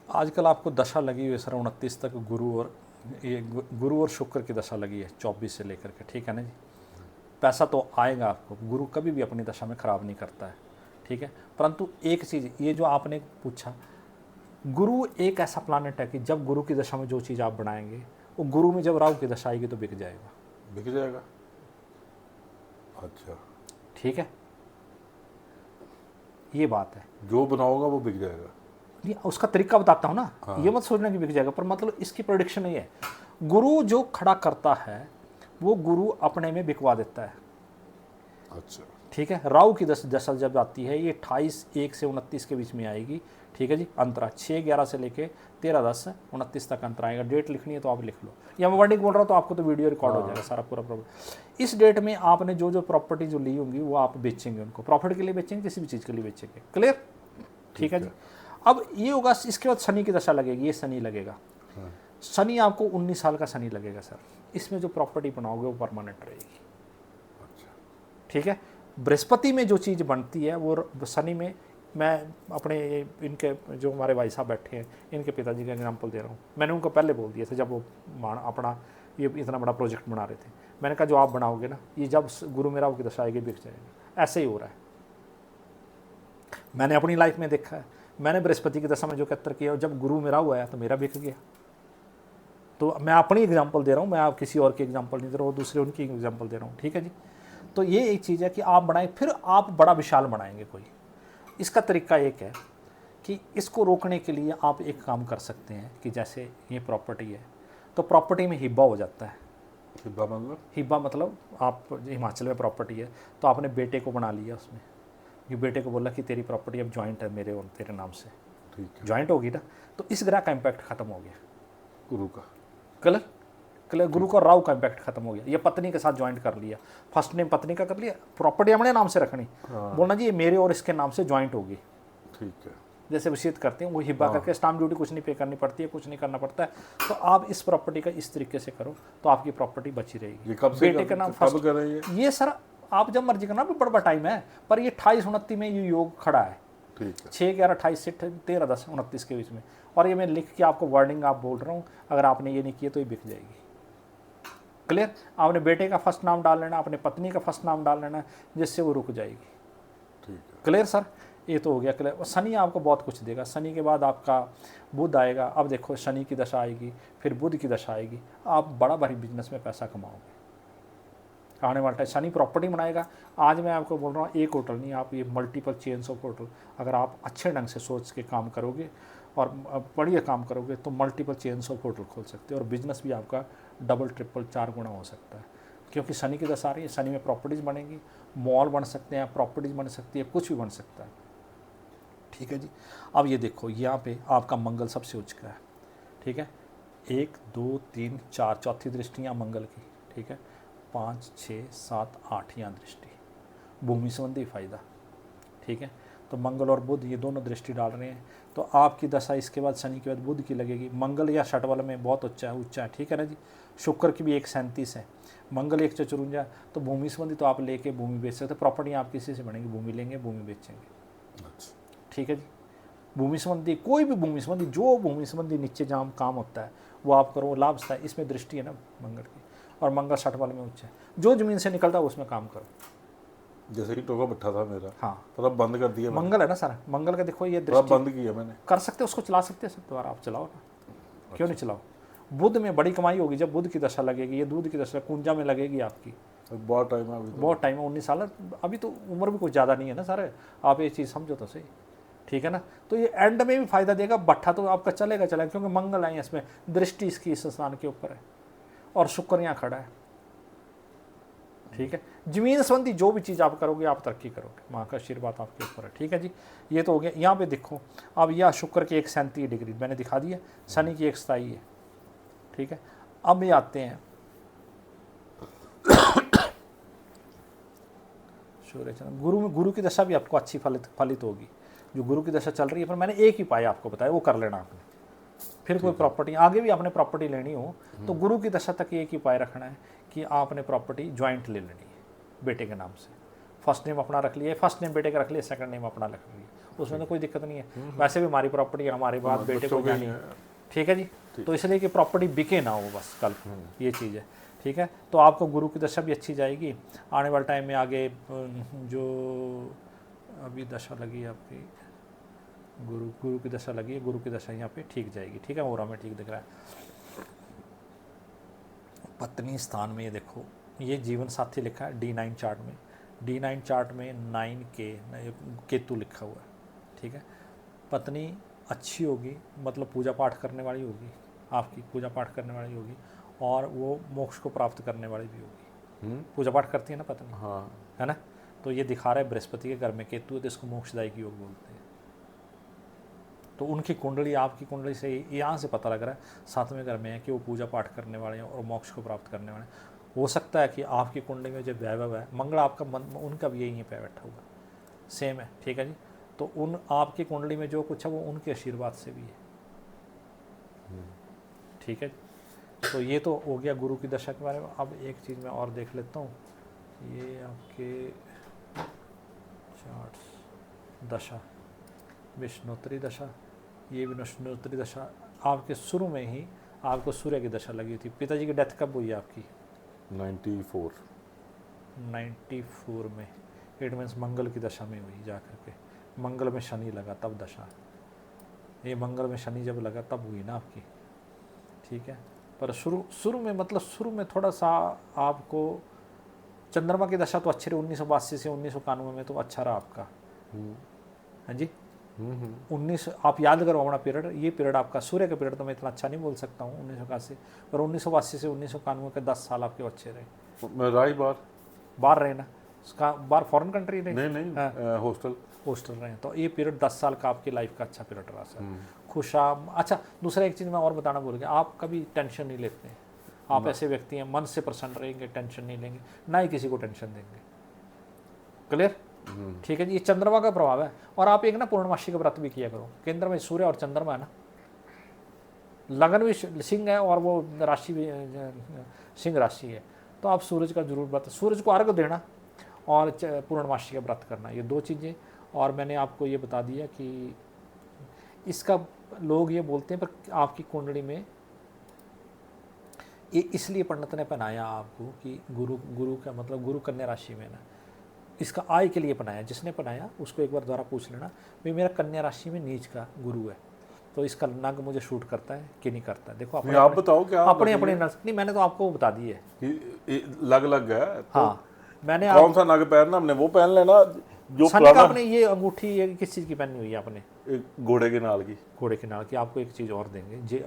आजकल आपको दशा लगी हुई है सर 29 तक, गुरु और शुक्र की दशा लगी है 24 से लेकर के, ठीक है ना जी। पैसा तो आएगा आपको, गुरु कभी भी अपनी दशा में ख़राब नहीं करता है, ठीक है। परंतु एक चीज़, ये जो आपने पूछा, गुरु एक ऐसा प्लानट है कि जब गुरु की दशा में जो चीज़ आप बनाएंगे, वो गुरु में जब राहु की दशा आएगी तो बिक जाएगा। बिक जाएगा? अच्छा, ठीक है, ये बात है। जो बनाओगा वो बिक जाएगा। नहीं, उसका तरीका बताता हूँ ना। हाँ। ये मत सोचना कि बिक जाएगा, पर मतलब इसकी प्रोडिक्शन नहीं है। गुरु जो खड़ा करता है वो गुरु अपने में बिकवा देता है। अच्छा, ठीक है। राहु की दशा जब आती है, ये 28/1 से 29 के बीच में आएगी, ठीक है जी। अंतरा 6/11 से लेके 13/10/29 तक अंतर आएगा। डेट लिखनी है तो आप लिख लो, या मैं वर्डिंग बोल रहा हूँ तो आपको तो वीडियो रिकॉर्ड हो जाएगा सारा पूरा प्रॉब्लम। इस डेट में आपने जो प्रॉपर्टी जो ली होंगी वो आप बेचेंगे, उनको प्रॉफिट के लिए बेचेंगे, किसी भी चीज़ के लिए बेचेंगे। क्लियर? ठीक है जी। अब ये होगा, इसके बाद शनि की दशा लगेगी, ये शनि लगेगा। शनि आपको 19 साल का शनि लगेगा सर। इसमें जो प्रॉपर्टी बनाओगे वो परमानेंट रहेगी। अच्छा, ठीक है। बृहस्पति में जो चीज़ बनती है वो शनि में, मैं अपने इनके जो हमारे भाई साहब बैठे हैं, इनके पिताजी का एग्जांपल दे रहा हूँ। मैंने उनको पहले बोल दिया था जब वो अपना ये इतना बड़ा प्रोजेक्ट बना रहे थे, मैंने कहा जो आप बनाओगे ना, ये जब गुरु में राहु की दशा आएगी बिक जाएगा। ऐसे ही हो रहा है, मैंने अपनी लाइफ में देखा है। मैंने बृहस्पति की दशा में जो 71 किया, जब गुरु में राहु आया तो मेरा बिक गया। तो मैं अपनी एग्जाम्पल दे रहा हूँ, मैं आप किसी और की एग्जाम्पल नहीं दे रहा हूँ, दूसरे उनकी एग्जाम्पल दे रहा हूँ, ठीक है जी। तो ये एक चीज़ है कि आप बनाएं, फिर आप बड़ा विशाल बनाएंगे कोई। इसका तरीका एक है कि इसको रोकने के लिए आप एक काम कर सकते हैं कि जैसे ये प्रॉपर्टी है तो प्रॉपर्टी में हिब्बा हो जाता है। हिब्बा मतलब आप हिमाचल में प्रॉपर्टी है तो आपने बेटे को बना लिया उसमें, ये बेटे को बोला कि तेरी प्रॉपर्टी अब जॉइंट है मेरे और तेरे नाम से, ठीक है। जॉइंट होगी ना, तो इस ग्रह का इम्पैक्ट खत्म हो गया, गुरु का कलर गुरु का राहु का इम्पैक्ट खत्म हो गया। ये पत्नी के साथ ज्वाइंट कर लिया, फर्स्ट नेम पत्नी का कर लिया, प्रॉपर्टी अपने नाम से रखनी, बोलना जी ये मेरे और इसके नाम से ज्वाइंट होगी, ठीक है। जैसे वसीयत करते हैं वो हिब्बा करके, स्टाम्प ड्यूटी कुछ नहीं पे करनी पड़ती है, कुछ नहीं करना पड़ता है। तो आप इस प्रॉपर्टी का इस तरीके से करो तो आपकी प्रॉपर्टी बची रहेगी। ये कब से बेटे के नाम कब कर रही है? ये सर आप जब मर्जी करना, बड़ा टाइम है, पर ये 28-29 में ये योग खड़ा है, ठीक है। 6/11/28 से 13/10/29 के बीच में। और ये मैं लिख के आपको वर्डिंग आप बोल रहा हूँ, अगर आपने ये नहीं किया तो ये बिक जाएगी। क्लियर। आपने बेटे का फर्स्ट नाम डाल लेना, अपने पत्नी का फर्स्ट नाम डाल लेना, जिससे वो रुक जाएगी। ठीक है। क्लियर सर, ये तो हो गया क्लियर। और शनि आपको बहुत कुछ देगा। शनि के बाद आपका बुध आएगा। अब देखो शनि की दशा आएगी, फिर बुध की दशा आएगी, आप बड़ा भारी बिजनेस में पैसा कमाओगे आने वाला टाइम। शनि प्रॉपर्टी बनाएगा। आज मैं आपको बोल रहा हूँ एक होटल नहीं, आप ये मल्टीपल चेन्स ऑफ होटल, अगर आप अच्छे ढंग से सोच के काम करोगे और बढ़िया काम करोगे तो मल्टीपल चेन्स ऑफ होटल खोल सकते हो और बिजनेस भी आपका डबल ट्रिपल 4 गुना हो सकता है, क्योंकि शनि की दशा आ रही है। शनि में प्रॉपर्टीज़ बनेंगी, मॉल बन सकते हैं, प्रॉपर्टीज़ बन सकती है, कुछ भी बन सकता है। ठीक है जी। अब ये देखो यहाँ पे आपका मंगल सबसे उच्च का है। ठीक है, 1 2 3 4 चौथी दृष्टि यहाँ मंगल की। ठीक है, 5 6 7 8 यहाँ दृष्टि, भूमि संबंधी फायदा। ठीक है, तो मंगल और बुध ये दोनों दृष्टि डाल रहे हैं, तो आपकी दशा इसके बाद शनि के बाद बुध की लगेगी। मंगल या षटबल में बहुत उच्चा है। ठीक है ना जी। शुक्र की भी 137 है, मंगल 1 चतुर्भुजा, तो भूमि संबंधी तो आप लेके भूमि बेच सकते हो। प्रॉपर्टी आप किसी से बनेंगी, भूमि लेंगे, भूमि बेचेंगे। अच्छा। ठीक है जी। भूमि संबंधी कोई भी भूमि संबंधी, जो भूमि संबंधी नीचे जहाँ काम होता है वो आप करो, लाभ है। इसमें दृष्टि है ना मंगल की, और मंगल 60 वाले में उच्च है। जो जमीन से निकलता है उसमें काम करो। जैसे कि टोका भट्ठा था मेरा, हाँ, पर अब बंद कर दिया मैंने। मंगल है ना सर, मंगल का देखो ये अब दृष्टि बंद किया मैंने। कर सकते हो, उसको चला सकते हो सब द्वारा, आप चलाओ ना, क्यों नहीं चलाओ। बुध में बड़ी कमाई होगी जब बुध की दशा लगेगी, ये दूध की दशा कुंजा में लगेगी आपकी। अब बहुत टाइम है अभी तो। बहुत टाइम है, 19 साल, अभी तो उम्र भी कुछ ज़्यादा नहीं है ना सर, आप ये चीज़ समझो तो सही। ठीक है ना, तो ये एंड में भी फायदा देगा। भट्ठा तो आपका चलेगा, क्योंकि मंगल है इसमें, दृष्टि इसकी इस स्थान के ऊपर है और शुक्र यहाँ खड़ा है। ठीक है, जमीन संबंधी जो भी चीज़ आप करोगे आप तरक्की करोगे, माँ का आशीर्वाद आपके ऊपर है। ठीक है जी, ये तो हो गया। यहाँ पे देखो अब यह शुक्र की 137 डिग्री मैंने दिखा दिया, शनि की 127 है। ठीक है, अब ये आते हैं सूर्य चंद्र। गुरु में, गुरु की दशा भी आपको अच्छी फलित होगी। जो गुरु की दशा चल रही है, पर मैंने एक ही पाया आपको बताया, वो कर लेना आपने। फिर कोई प्रॉपर्टी आगे भी आपने प्रॉपर्टी लेनी हो तो गुरु की दशा तक एक ही पाए रखना है कि आपने प्रॉपर्टी ज्वाइंट ले लेनी है बेटे के नाम से। फर्स्ट नेम अपना रख लिया, फर्स्ट नेम बेटे का रख लिया, सेकंड नेम अपना रख लिया, उसमें तो कोई दिक्कत नहीं है। वैसे भी हमारी प्रॉपर्टी है, हमारे बाद बेटे को जानी है। ठीक है जी, तो इसलिए कि प्रॉपर्टी बिके ना हो बस कल, ये चीज़ है। ठीक है, तो आपको गुरु की दशा भी अच्छी जाएगी आने वाले टाइम में। आगे जो अभी दशा लगी है आपकी, गुरु की दशा लगी है, गुरु की दशा यहाँ पे ठीक जाएगी। ठीक है, ओरा में ठीक दिख रहा है। पत्नी स्थान में ये देखो, ये जीवन साथी लिखा है D9 चार्ट में। D9 चार्ट में 9 के केतु लिखा हुआ है। ठीक है, पत्नी अच्छी होगी, मतलब पूजा पाठ करने वाली होगी, आपकी पूजा पाठ करने वाली होगी, और वो मोक्ष को प्राप्त करने वाली भी होगी। पूजा पाठ करती है ना पत्नी, हाँ, है ना। तो ये दिखा रहा है बृहस्पति के घर में केतु है, तो इसको मोक्षदायक योग बोलते हैं। तो उनकी कुंडली आपकी कुंडली से यहाँ से पता लग रहा है 7वें घर में है कि वो पूजा पाठ करने वाले हैं और मोक्ष को प्राप्त करने वाले हैं। हो सकता है कि आपकी कुंडली में जो वैभव है, मंगल आपका उनका भी यही पे बैठा हुआ सेम है। ठीक है जी, तो उन आपकी कुंडली में जो कुछ है वो उनके आशीर्वाद से भी है। ठीक है, तो ये तो हो गया गुरु की दशा के बारे में। अब एक चीज़ मैं और देख लेता हूँ, ये आपके चार्ट्स दशा, विष्णुत्री दशा, ये विष्णुत्री दशा आपके शुरू में ही आपको सूर्य की दशा लगी थी। पिताजी की डेथ कब हुई आपकी? 94 में। इट मीन्स मंगल की दशा में हुई जा करके, मंगल में शनि लगा तब दशा, ये मंगल में शनि जब लगा तब हुई ना आपकी। ठीक है, पर शुरू में, मतलब शुरू में थोड़ा सा आपको चंद्रमा की दशा तो अच्छी रही, 1982 से 1991 में तो अच्छा रहा आपका। हाँ जी, 19 आप याद करो अपना पीरियड, ये पीरियड आपका सूर्य का पीरियड तो मैं इतना अच्छा नहीं बोल सकता हूँ 1981, पर 1980 से 1991 के 10 साल आपके अच्छे रहे। मैं रहा ही बाहर रहे ना, उसका बाहर फॉरेन कंट्री रहे? नहीं, हाँ। हॉस्टल रहे। तो ये पीरियड 10 साल का आपकी लाइफ का अच्छा पीरियड रहा सर, खुशाम। अच्छा, दूसरा एक चीज़ मैं और बताना भूल गया, आप कभी टेंशन नहीं लेते हैं, आप ऐसे व्यक्ति हैं मन से प्रसन्न रहेंगे, टेंशन नहीं लेंगे, ना ही किसी को टेंशन देंगे। क्लियर? ठीक है जी, ये चंद्रमा का प्रभाव है। और आप एक ना पूर्णमासी का व्रत भी किया करो। केंद्र में सूर्य और चंद्रमा है ना, लगन भी सिंह है और वो राशि भी सिंह राशि है, तो आप सूरज का जरूर व्रत, सूरज को अर्घ देना और पूर्णमासी का व्रत करना, ये 2 चीज़ें। और मैंने आपको ये बता दिया कि इसका लोग ये बोलते हैं, पर आपकी कुंडली में ये इसलिए पंडित ने पहनाया आपको कि गुरु गुरु का मतलब गुरु कन्या राशि में ना, इसका आय के लिए पहनाया। जिसने पहनाया उसको एक बार दोबारा पूछ लेना भाई मेरा कन्या राशि में नीच का गुरु है, तो इसका नग मुझे शूट करता है कि नहीं करता है। देखो नहीं, आप बताओ क्या अपने अपने नहीं, मैंने तो आपको बता दी है। लग लग है तो हाँ मैंने कौन सा नग पहनना, हमने वो पहन लेना जो सन का पुराना। आपने ये अंगूठी ये किस चीज़ की पहनी हुई है आपने? एक घोड़े के नाल की। घोड़े के नाल की। आपको एक चीज़ और देंगे, जे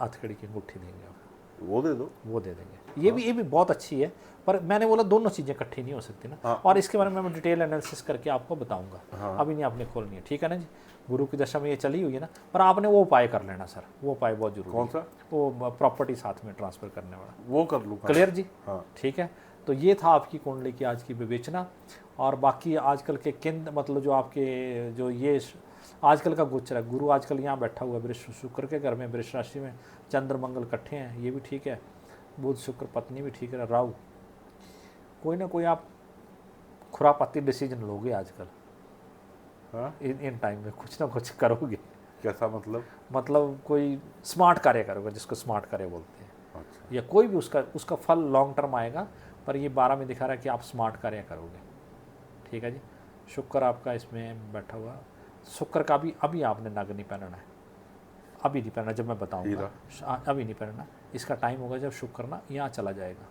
हथकड़ी की अंगूठी देंगे आपको, वो दे दो। वो दे देंगे। ये भी बहुत अच्छी है, पर मैंने बोला दोनों चीज़ें इकट्ठी नहीं हो सकती ना। हाँ। और इसके बारे में मैं डिटेल एनालिसिस करके आपको बताऊंगा। हाँ। अभी नहीं आपने खोलनी है, ठीक है ना जी। गुरु की दशा में ये चली हुई है ना, पर आपने वो उपाय कर लेना सर, वो उपाय बहुत जरूरी कौन है। सा? वो प्रॉपर्टी साथ में ट्रांसफ़र करने वाला, वो कर लूँगा। क्लियर जी? हाँ। ठीक है, तो ये था आपकी कुंडली की आज की विवेचना। और बाकी आजकल के केंद्र मतलब जो आपके जो ये आजकल का गोचर है, गुरु आजकल यहाँ बैठा हुआ है वृष शुक्र के घर में, वृष राशि में, चंद्र मंगल इकट्ठे हैं, ये भी ठीक है, बुध शुक्र पत्नी भी ठीक है, राहु। कोई ना कोई आप खुरापाती डिसीजन लोगे आजकल। हाँ? इन टाइम में कुछ ना कुछ करोगे। कैसा मतलब कोई स्मार्ट कार्य करोगे, जिसको स्मार्ट कार्य बोलते हैं। अच्छा। या कोई भी उसका फल लॉन्ग टर्म आएगा, पर ये 12 में दिखा रहा है कि आप स्मार्ट कार्य करोगे। ठीक है जी। शुक्र आपका इसमें बैठा हुआ, शुक्र का भी अभी आपने नग नहीं पहनना है, अभी नहीं पहनना, जब मैं बताऊंगा अभी नहीं पहनना। इसका टाइम होगा जब शुक्र ना यहाँ चला जाएगा।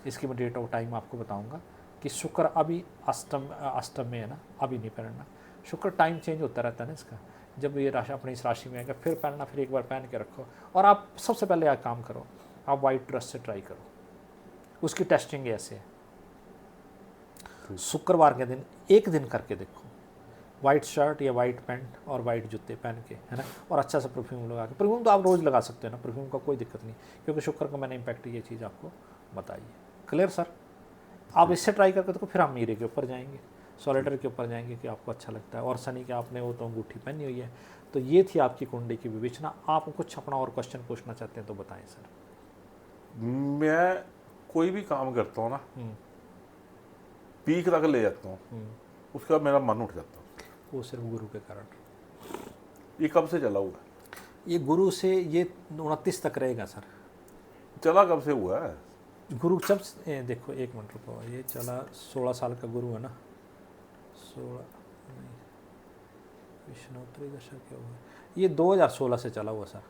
इसकी मैं डेट ऑफ टाइम आपको बताऊंगा कि शुक्र अभी अष्टम में है ना, अभी नहीं पहनना। शुक्र टाइम चेंज होता रहता है ना इसका, जब ये राशि अपनी इस राशि में आएगा फिर पहनना, फिर एक बार पहन के रखो। और आप सबसे पहले एक काम करो, आप वाइट ड्रेस से ट्राई करो, उसकी टेस्टिंग ऐसे है। शुक्रवार के दिन एक दिन करके देखो, वाइट शर्ट या वाइट पैंट और वाइट जूते पहन के, है ना, और अच्छा सा परफ्यूम लगा के। परफ्यूम तो आप रोज़ लगा सकते हो ना, परफ्यूम का कोई दिक्कत नहीं, क्योंकि शुक्र का मैंने इम्पैक्ट ये चीज़ आपको बताई है। Clear sir? आप इससे ट्राई करके देखो, फिर हम मीरे के ऊपर जाएंगे, सॉलिटर के ऊपर जाएंगे कि आपको अच्छा लगता है। और शनि के आपने वो तो अंगूठी पहनी हुई है। तो ये थी आपकी कुंडली की विवेचना। आप कुछ अपना और क्वेश्चन पूछना चाहते हैं तो बताएं सर। मैं कोई भी काम करता हूँ ना, पीक तक ले जाता हूँ, उसका मेरा मन उठ जाता है। वो सिर्फ गुरु के कारण। ये कब से चला हुआ है? ये गुरु से ये 29 तक रहेगा सर। चला कब से हुआ है? गुरु जब देखो एक मिनट रुको, ये चला 16 साल का गुरु है ना, 16 नहीं, विष्णुत्री दशा क्या हुआ, ये 2016 से चला हुआ सर।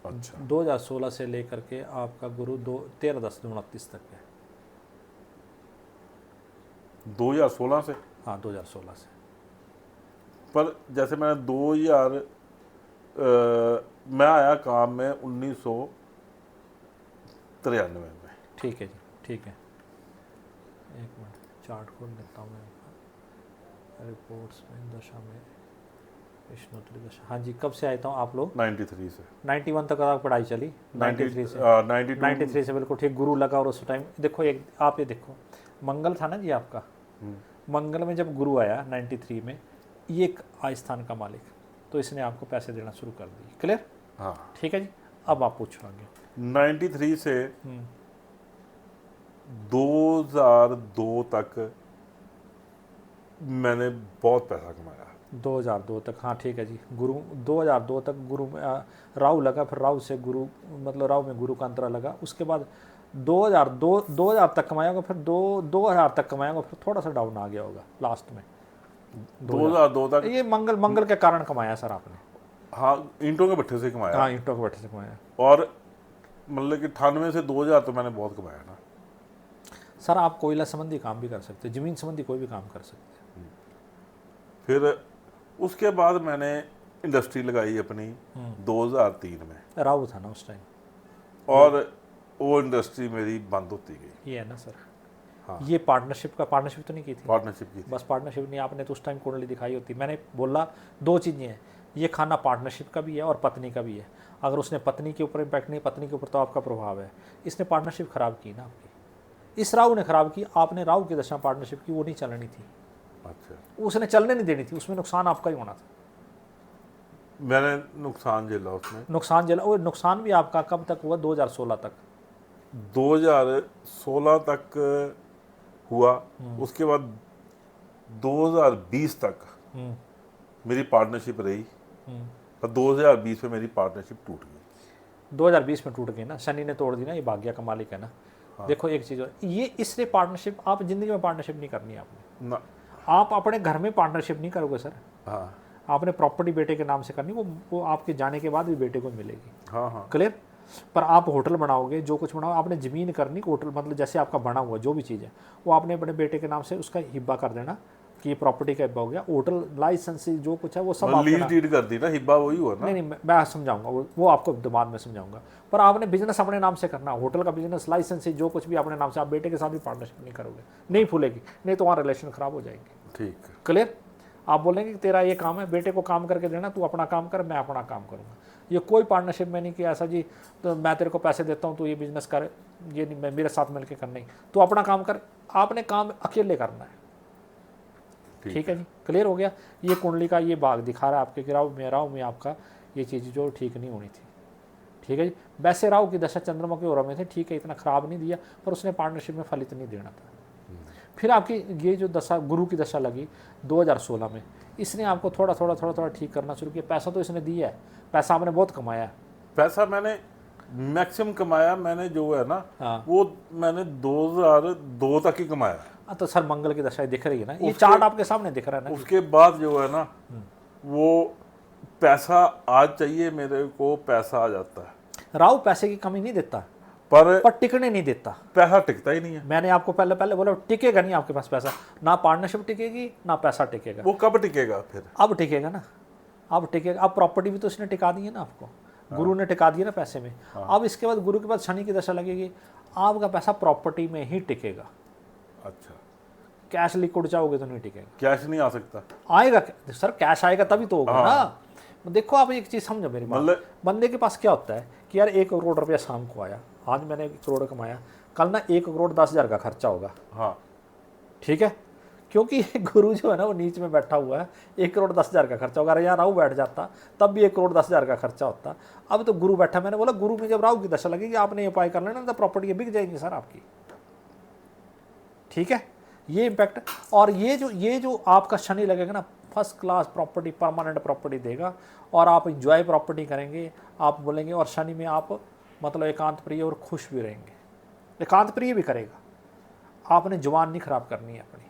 अच्छा। 2016 से लेकर के आपका गुरु 13/10/29 तक है। 2016 से? हाँ 2016 से। पर जैसे मैंने 2000 मैं आया काम में 1993 में। ठीक है जी, ठीक है। एक मिनट चार्ट खोल लेता हूँ मैं आपका, रिपोर्ट्स में दशा में विष्णुत्री दशा। हाँ जी, कब से आए थे आप लोग? 93 से। 91 तक आप पढ़ाई चली, 93 से 93 से बिल्कुल ठीक। गुरु लगा और उस टाइम देखो, एक आप ये देखो, मंगल था ना जी आपका, मंगल में जब गुरु आया 93 में, ये एक स्थान का मालिक, तो इसने आपको पैसे देना शुरू कर दिए। क्लियर? हाँ ठीक है जी। अब आप पूछो आगे। 93 से 2002 तक मैंने बहुत पैसा कमाया। 2002 तक, हाँ ठीक है जी। गुरु 2002 तक गुरु में राहु लगा, फिर राहु से गुरु मतलब राहु में गुरु का अंतरा लगा। उसके बाद 2000 तक कमाया होगा, फिर 2000 तक कमाया होगा, फिर थोड़ा सा डाउन आ गया होगा लास्ट में। 2002 तक ये मंगल के कारण कमाया सर आपने। हाँ, ईंटों के भट्ठे से कमाया। हाँ ईंटों के भट्ठे से कमाया। और मतलब कि 98 से 2000 तो मैंने बहुत कमाया ना सर। आप कोयला संबंधी काम भी कर सकते हैं, ज़मीन संबंधी कोई भी काम कर सकते हैं। फिर उसके बाद मैंने इंडस्ट्री लगाई अपनी 2003 में। राहु था ना उस टाइम, और वो इंडस्ट्री मेरी बंद होती गई। ये है ना सर। हाँ। ये पार्टनरशिप तो नहीं की थी? पार्टनरशिप की थी। बस पार्टनरशिप नहीं, आपने तो उस टाइम कुंडली दिखाई होती। मैंने बोला दो चीज़ें हैं, ये खाना पार्टनरशिप का भी है और पत्नी का भी है। अगर उसने पत्नी के ऊपर इम्पैक्ट नहीं, पत्नी के ऊपर तो आपका प्रभाव है। इसने पार्टनरशिप खराब की ना आपकी, इस राहु ने खराब की। आपने राहु की दशा पार्टनरशिप की, वो नहीं चलनी थी। अच्छा। उसने चलने नहीं देनी थी, उसमें नुकसान आपका ही होना था। मैंने नुकसान झेला उसमें। नुकसान झेला, और नुकसान भी आपका कब तक हुआ? 2016 तक। 2016 तक हुआ। उसके बाद 2020 तक मेरी पार्टनरशिप रही, और 2020 में मेरी पार्टनरशिप टूट गई। 2020 में टूट गई ना, शनि ने तोड़ दी ना, ये भाग्य का मालिक है ना। देखो एक चीज़ ये, इसलिए पार्टनरशिप, आप जिंदगी में पार्टनरशिप नहीं करनी है आपने ना। आप अपने घर में पार्टनरशिप नहीं करोगे सर। हाँ आपने प्रॉपर्टी बेटे के नाम से करनी, वो आपके जाने के बाद भी बेटे को मिलेगी। हाँ हाँ क्लियर। पर आप होटल बनाओगे, जो कुछ बनाओ, आपने ज़मीन करनी, होटल मतलब जैसे आपका बना हुआ जो भी चीज़ है वो आपने अपने बेटे के नाम से उसका हिब्बा कर देना कि ये प्रॉपर्टी का हिब्बा हो गया। होटल लाइसेंस जो कुछ है वो सब लीज आपका। डीड कर दी ना, हिब्बा वही हुआ ना। नहीं नहीं, मैं समझाऊंगा, वो आपको बाद में समझाऊंगा। पर आपने बिजनेस अपने नाम से करना, होटल का बिजनेस, लाइसेंस जो कुछ भी अपने नाम से। आप बेटे के साथ भी पार्टनरशिप नहीं करोगे, नहीं फूलेगी, नहीं तो वहाँ रिलेशन खराब हो जाएंगे। ठीक है। क्लियर। आप बोलेंगे कि तेरा ये काम है, बेटे को काम करके देना, तू अपना काम कर, मैं अपना काम करूंगा। ये कोई पार्टनरशिप में नहीं कि ऐसा जी तो मैं तेरे को पैसे देता हूँ तो ये बिजनेस कर, ये नहीं, मैं मेरे साथ मिलकर करना ही, तू अपना काम कर। आपने काम अकेले करना है। ठीक है जी, क्लियर हो गया। ये कुंडली का ये भाग दिखा रहा है आपके कि राहु में आपका ये चीज़ जो ठीक नहीं होनी थी। ठीक है जी। वैसे राहु की दशा चंद्रमा के ओर में थे, ठीक है, इतना खराब नहीं दिया, पर उसने पार्टनरशिप में फलित नहीं देना था। फिर आपकी ये जो दशा, गुरु की दशा लगी 2016 में, इसने आपको थोड़ा थोड़ा ठीक करना शुरू किया। पैसा तो इसने दिया है, पैसा आपने बहुत कमाया है। पैसा मैंने मैक्सिमम कमाया, मैंने जो है ना हाँ। वो मैंने 2002 तक ही कमाया। तो सर मंगल की दशा दिख रही है ना, ये चार्ट आपके सामने दिख रहा है ना। उसके बाद जो है ना वो पैसा आज चाहिए मेरे को, पैसा आ जाता है। राहु पैसे की कमी नहीं देता, पर टिकने नहीं देता। पैसा टिकता ही नहीं है। मैंने आपको पहले बोला टिकेगा नहीं आपके पास पैसा, ना पार्टनरशिप टिकेगी ना पैसा टिकेगा। वो कब टिकेगा फिर? अब टिकेगा ना, अब टिकेगा। अब प्रॉपर्टी भी तो उसने टिका दी है ना आपको, गुरु ने टिका दिया ना पैसे में। अब इसके बाद गुरु के बाद शनि की दशा लगेगी, आपका पैसा प्रॉपर्टी में ही टिकेगा। अच्छा। कैश लिक्विड चाहोगे तो नहीं टिकेगा। कैश नहीं आ सकता? आएगा सर, कैश आएगा तभी तो होगा ना। देखो आप एक चीज समझो मेरी बात, बंदे के पास क्या होता है कि यार 1 करोड़ रुपया शाम को आया, आज मैंने 1 करोड़ कमाया, कल ना 1 करोड़ 10,000 का खर्चा होगा। हाँ ठीक है, क्योंकि गुरु जो है ना वो नीच में बैठा हुआ है, 1 करोड़ 10,000 का खर्चा होगा। अरे यार राहु बैठ जाता तब भी 1 करोड़ 10,000 का खर्चा होता। अब तो गुरु बैठा, मैंने बोला गुरु में जब राहु की दशा लगेगी आपने ये उपाय कर लेना, तो प्रॉपर्टी बिक जाएंगी सर आपकी। ठीक है, ये इम्पैक्ट। और ये जो आपका शनि लगेगा ना, first class property, permanent property देगा और आप इंजॉय प्रॉपर्टी करेंगे। आप बोलेंगे, और शनि में आप मतलब एकांत प्रिय और खुश भी रहेंगे। एकांत प्रिय भी करेगा। आपने जुबान नहीं खराब करनी है अपनी।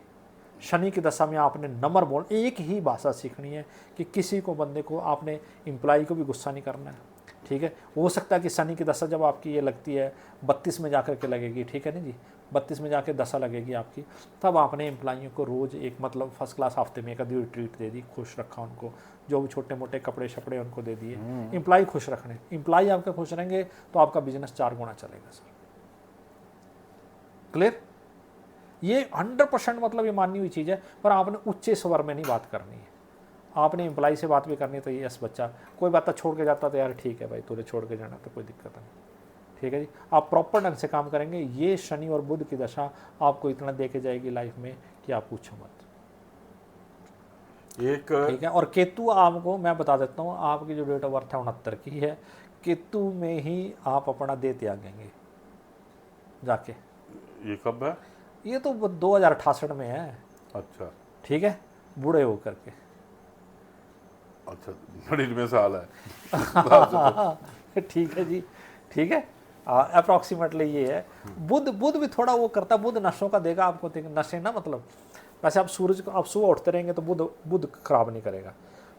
शनि की दशा में आपने नम्र बोल, एक ही भाषा सीखनी है कि किसी को, बंदे को, आपने एम्प्लॉय को भी गुस्सा नहीं करना है। ठीक है, हो सकता है कि शनि की दशा जब आपकी ये लगती है 32 में जाकर के लगेगी, ठीक है ना जी, 32 में जाकर दशा लगेगी आपकी, तब आपने एम्प्लॉइयों को रोज़ एक मतलब फर्स्ट क्लास हफ्ते में एक आधी ट्रीट दे दी, खुश रखा उनको, जो भी छोटे मोटे कपड़े शपड़े उनको दे दिए। एम्प्लॉय खुश रखने, एम्प्लॉय आपके खुश रहेंगे तो आपका बिजनेस 4 गुना चलेगा सर। क्लियर। ये 100% मतलब ये मानी हुई चीज़ है, पर आपने उच्च स्वर में नहीं बात करनी है। आपने एम्प्लॉय से बात भी करनी है तो यस बच्चा कोई बात छोड़ के जाता तो यार ठीक है भाई, तुझे छोड़ के जाना तो कोई दिक्कत नहीं। ठीक है जी, आप प्रॉपर ढंग से काम करेंगे। ये शनि और बुध की दशा आपको इतना दे के जाएगी लाइफ में कि आप पूछो मत। ठीक है। और केतु आपको मैं बता देता हूँ, आपकी जो डेट ऑफ बर्थ है 69 की है, केतु में ही आप अपना दे त्यागेंगे जाके। ये कब है? ये तो 2068 में है। अच्छा। ठीक है, बूढ़े होकर के। अच्छा, 99 साल है। ठीक है जी, ठीक है, अप्रॉक्सीमेटली ये है। बुध भी थोड़ा वो करता, बुध नशों का देगा आपको। नशे ना मतलब वैसे आप सूरज को, आप सुबह उठते रहेंगे तो बुध खराब नहीं करेगा।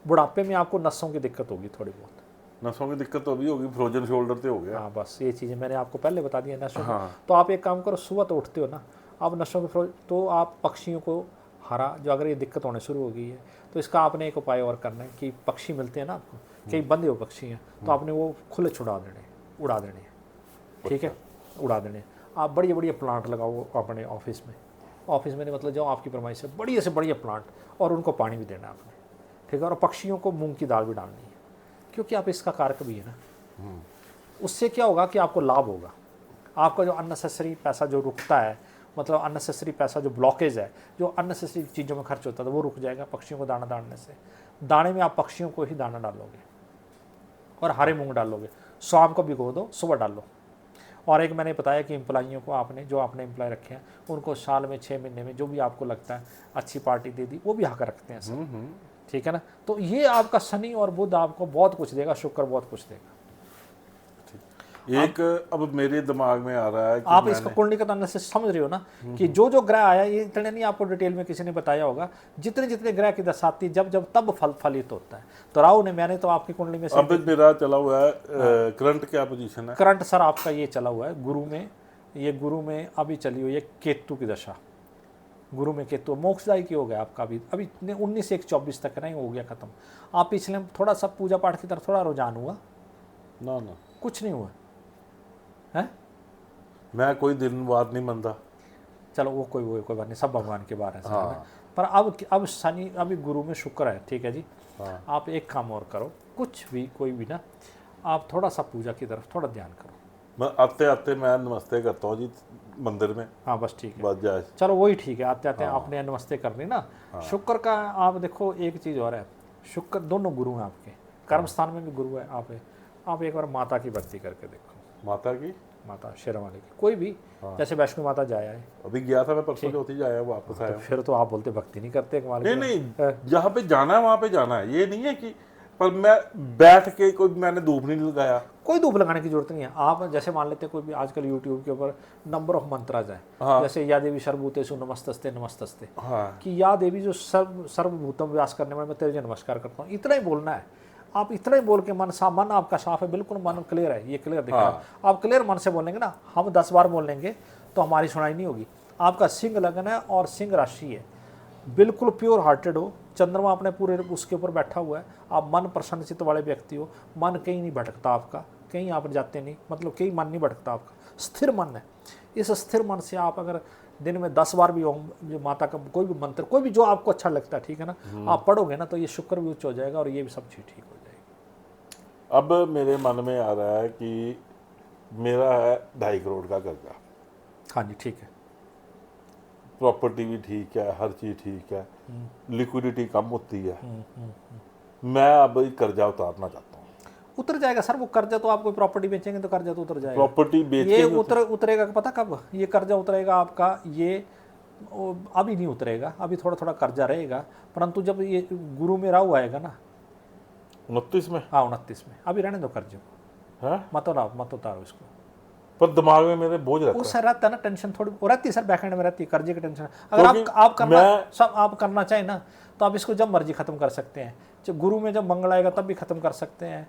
बुढ़ापे में आपको नसों की दिक्कत होगी थोड़ी बहुत। नसों की दिक्कत तो अभी होगी, फ्रोजन शोल्डर तो हो गया। हाँ बस ये चीज़ें मैंने आपको पहले बता दी है नशों। हाँ। तो आप एक काम करो, सुबह तो उठते हो ना, आप नशों के तो आप पक्षियों को हरा, जो अगर ये दिक्कत होने शुरू हो गई है तो इसका आपने एक उपाय और करना है कि पक्षी मिलते हैं ना आपको, कई बंधे हुए पक्षी हैं, तो आपने वो खुले छुड़ा देने, उड़ा देने। ठीक है, उड़ा देने। आप बढ़िया बढ़िया प्लांट लगाओ अपने ऑफिस में। ऑफिस में मतलब जो आपकी फरमाइश है, बढ़िया से बढ़िया प्लांट, और उनको पानी भी देना आपने। ठीक है, और पक्षियों को मूंग की दाल भी डालनी है, क्योंकि आप इसका कारक भी है ना। उससे क्या होगा कि आपको लाभ होगा। आपका जो अननेसेसरी पैसा जो रुकता है, मतलब अननेसेसरी पैसा जो ब्लॉकेज है, जो अननेसेसरी चीज़ों में खर्च होता है, तो वो रुक जाएगा पक्षियों को दाना डालने से। दाने में आप पक्षियों को ही दाना डालोगे और हरे मूंग डालोगे। शाम को भिगो दो, सुबह डालो। और एक मैंने बताया कि एम्प्लॉइयों को आपने, जो आपने एम्प्लॉय रखे हैं, उनको साल में 6 महीने में जो भी आपको लगता है अच्छी पार्टी दे दी, वो भी हक रखते हैं सर। ठीक है ना। तो ये आपका शनि और बुध आपको बहुत कुछ देगा, शुक्र बहुत कुछ देगा। एक अब मेरे दिमाग में आ रहा है कि आप इसका कुंडली का एनालिसिस समझ रहे हो ना कि जो जो ग्रह आया ये इतने नहीं आपको डिटेल में किसी ने बताया होगा, जितने जितने ग्रह की दशा आती है जब जब तब फलित होता है। तो राहु ने, मैंने तो आपकी कुंडली में से अब मेरा चला हुआ है करंट क्या पोजीशन है? करंट सर आपका ये चला हुआ है गुरु में, ये गुरु में अभी चली हुई है केतु की दशा। गुरु में केतु मोक्षदायी की हो गया आपका, अभी अभी 19 से 24 तक नहीं हो गया खत्म। आप पिछले थोड़ा सा पूजा पाठ की तरफ थोड़ा रुझान हुआ? ना ना, कुछ नहीं हुआ है। मैं कोई दिन वार नहीं मनता। चलो वो कोई बात नहीं, सब भगवान के बारे में हाँ। पर अब शनि, अभी गुरु में शुक्र है, ठीक है जी। हाँ। आप एक काम और करो, कुछ भी कोई भी ना, आप थोड़ा सा पूजा की तरफ थोड़ा ध्यान करो। मैं आते आते मैं नमस्ते करता हूँ जी मंदिर में, हाँ बस ठीक है, बस जाए। चलो वही ठीक है। आते आते आपने नमस्ते करनी ना। शुक्र का आप देखो एक चीज़ और है, शुक्र दोनों गुरु हैं आपके, कर्म स्थान में भी गुरु है। आप एक बार माता की भक्ति करके देखो। माता की, माता शेरवाली की, कोई भी, जैसे वैष्णो माता जाया है। अभी गया था मैं परसों चौथी जाया, वापस आया। फिर तो आप बोलते भक्ति नहीं करते, कमाल की नहीं बात। नहीं, जहाँ पे जाना है वहाँ पे जाना है, ये नहीं है कि पर मैं बैठ के कोई मैंने धूप नहीं लगाया। कोई धूप लगाने की जरूरत नहीं है। आप जैसे मान लेते हैं कोई भी आजकल यूट्यूब के ऊपर नंबर ऑफ मंत्राज है, जैसे या देवी सर्वभूतेषु नमस्तस्ते नमस्तस्ते, हाँ। कि या देवी जो सर्वभूतम व्यास करने में मैं तेरे नमस्कार करता हूँ, इतना ही बोलना है। आप इतना ही बोल के मन आपका साफ है, बिल्कुल मन क्लियर है, ये क्लियर दिख रहा है। आप क्लियर मन से बोलेंगे ना, हम 10 बार बोलेंगे तो हमारी सुनाई नहीं होगी। आपका सिंह लगन है और सिंह राशि है, बिल्कुल प्योर हार्टेड हो, चंद्रमा अपने पूरे उसके ऊपर बैठा हुआ है, आप मन प्रसन्न चित्त वाले व्यक्ति हो, मन कहीं नहीं भटकता आपका, कहीं आप जाते नहीं, मतलब कहीं मन नहीं भटकता आपका, स्थिर मन है। इस स्थिर मन से आप अगर दिन में 10 बार भी ओम जो माता का कोई भी मंत्र, कोई भी जो आपको अच्छा लगता है, ठीक है ना, आप पढ़ोगे ना, तो ये शुक्र भी उच्च हो जाएगा और ये भी सब चीज़ ठीक हो जाएगी। अब मेरे मन में आ रहा है कि मेरा है 2.5 करोड़ का कर्जा। हाँ जी ठीक है। प्रॉपर्टी भी ठीक है, हर चीज़ ठीक है, लिक्विडिटी कम होती है। मैं अब कर्जा उतारना चाहता हूँ। उतर जाएगा सर वो कर्जा, तो आप कोई प्रॉपर्टी बेचेंगे तो कर्जा तो उतर जाएगा। प्रॉपर्टी बेच ये के उतरेगा पता कब ये कर्जा उतरेगा आपका, ये अभी नहीं उतरेगा, अभी थोड़ा थोड़ा कर्जा रहेगा, परंतु जब ये गुरु में राहु आएगा ना 29 में, हाँ 29 में, अभी रहने दो कर्जे को, है मत उतारो इसको। पर दिमाग में मेरे बोझ रहता वो है। सर रहता है ना टेंशन, थोड़ी रहती है सर, बैकएंड में रहती है कर्जे की टेंशन। अगर आप करना सब आप करना चाहें ना, तो आप इसको जब मर्जी खत्म कर सकते हैं। जब गुरु में जब मंगल आएगा तब भी खत्म कर सकते हैं,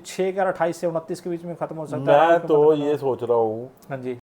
6 11 28 से 29 के बीच में खत्म हो सकता है। मैं तो ये सोच रहा हूँ हाँ जी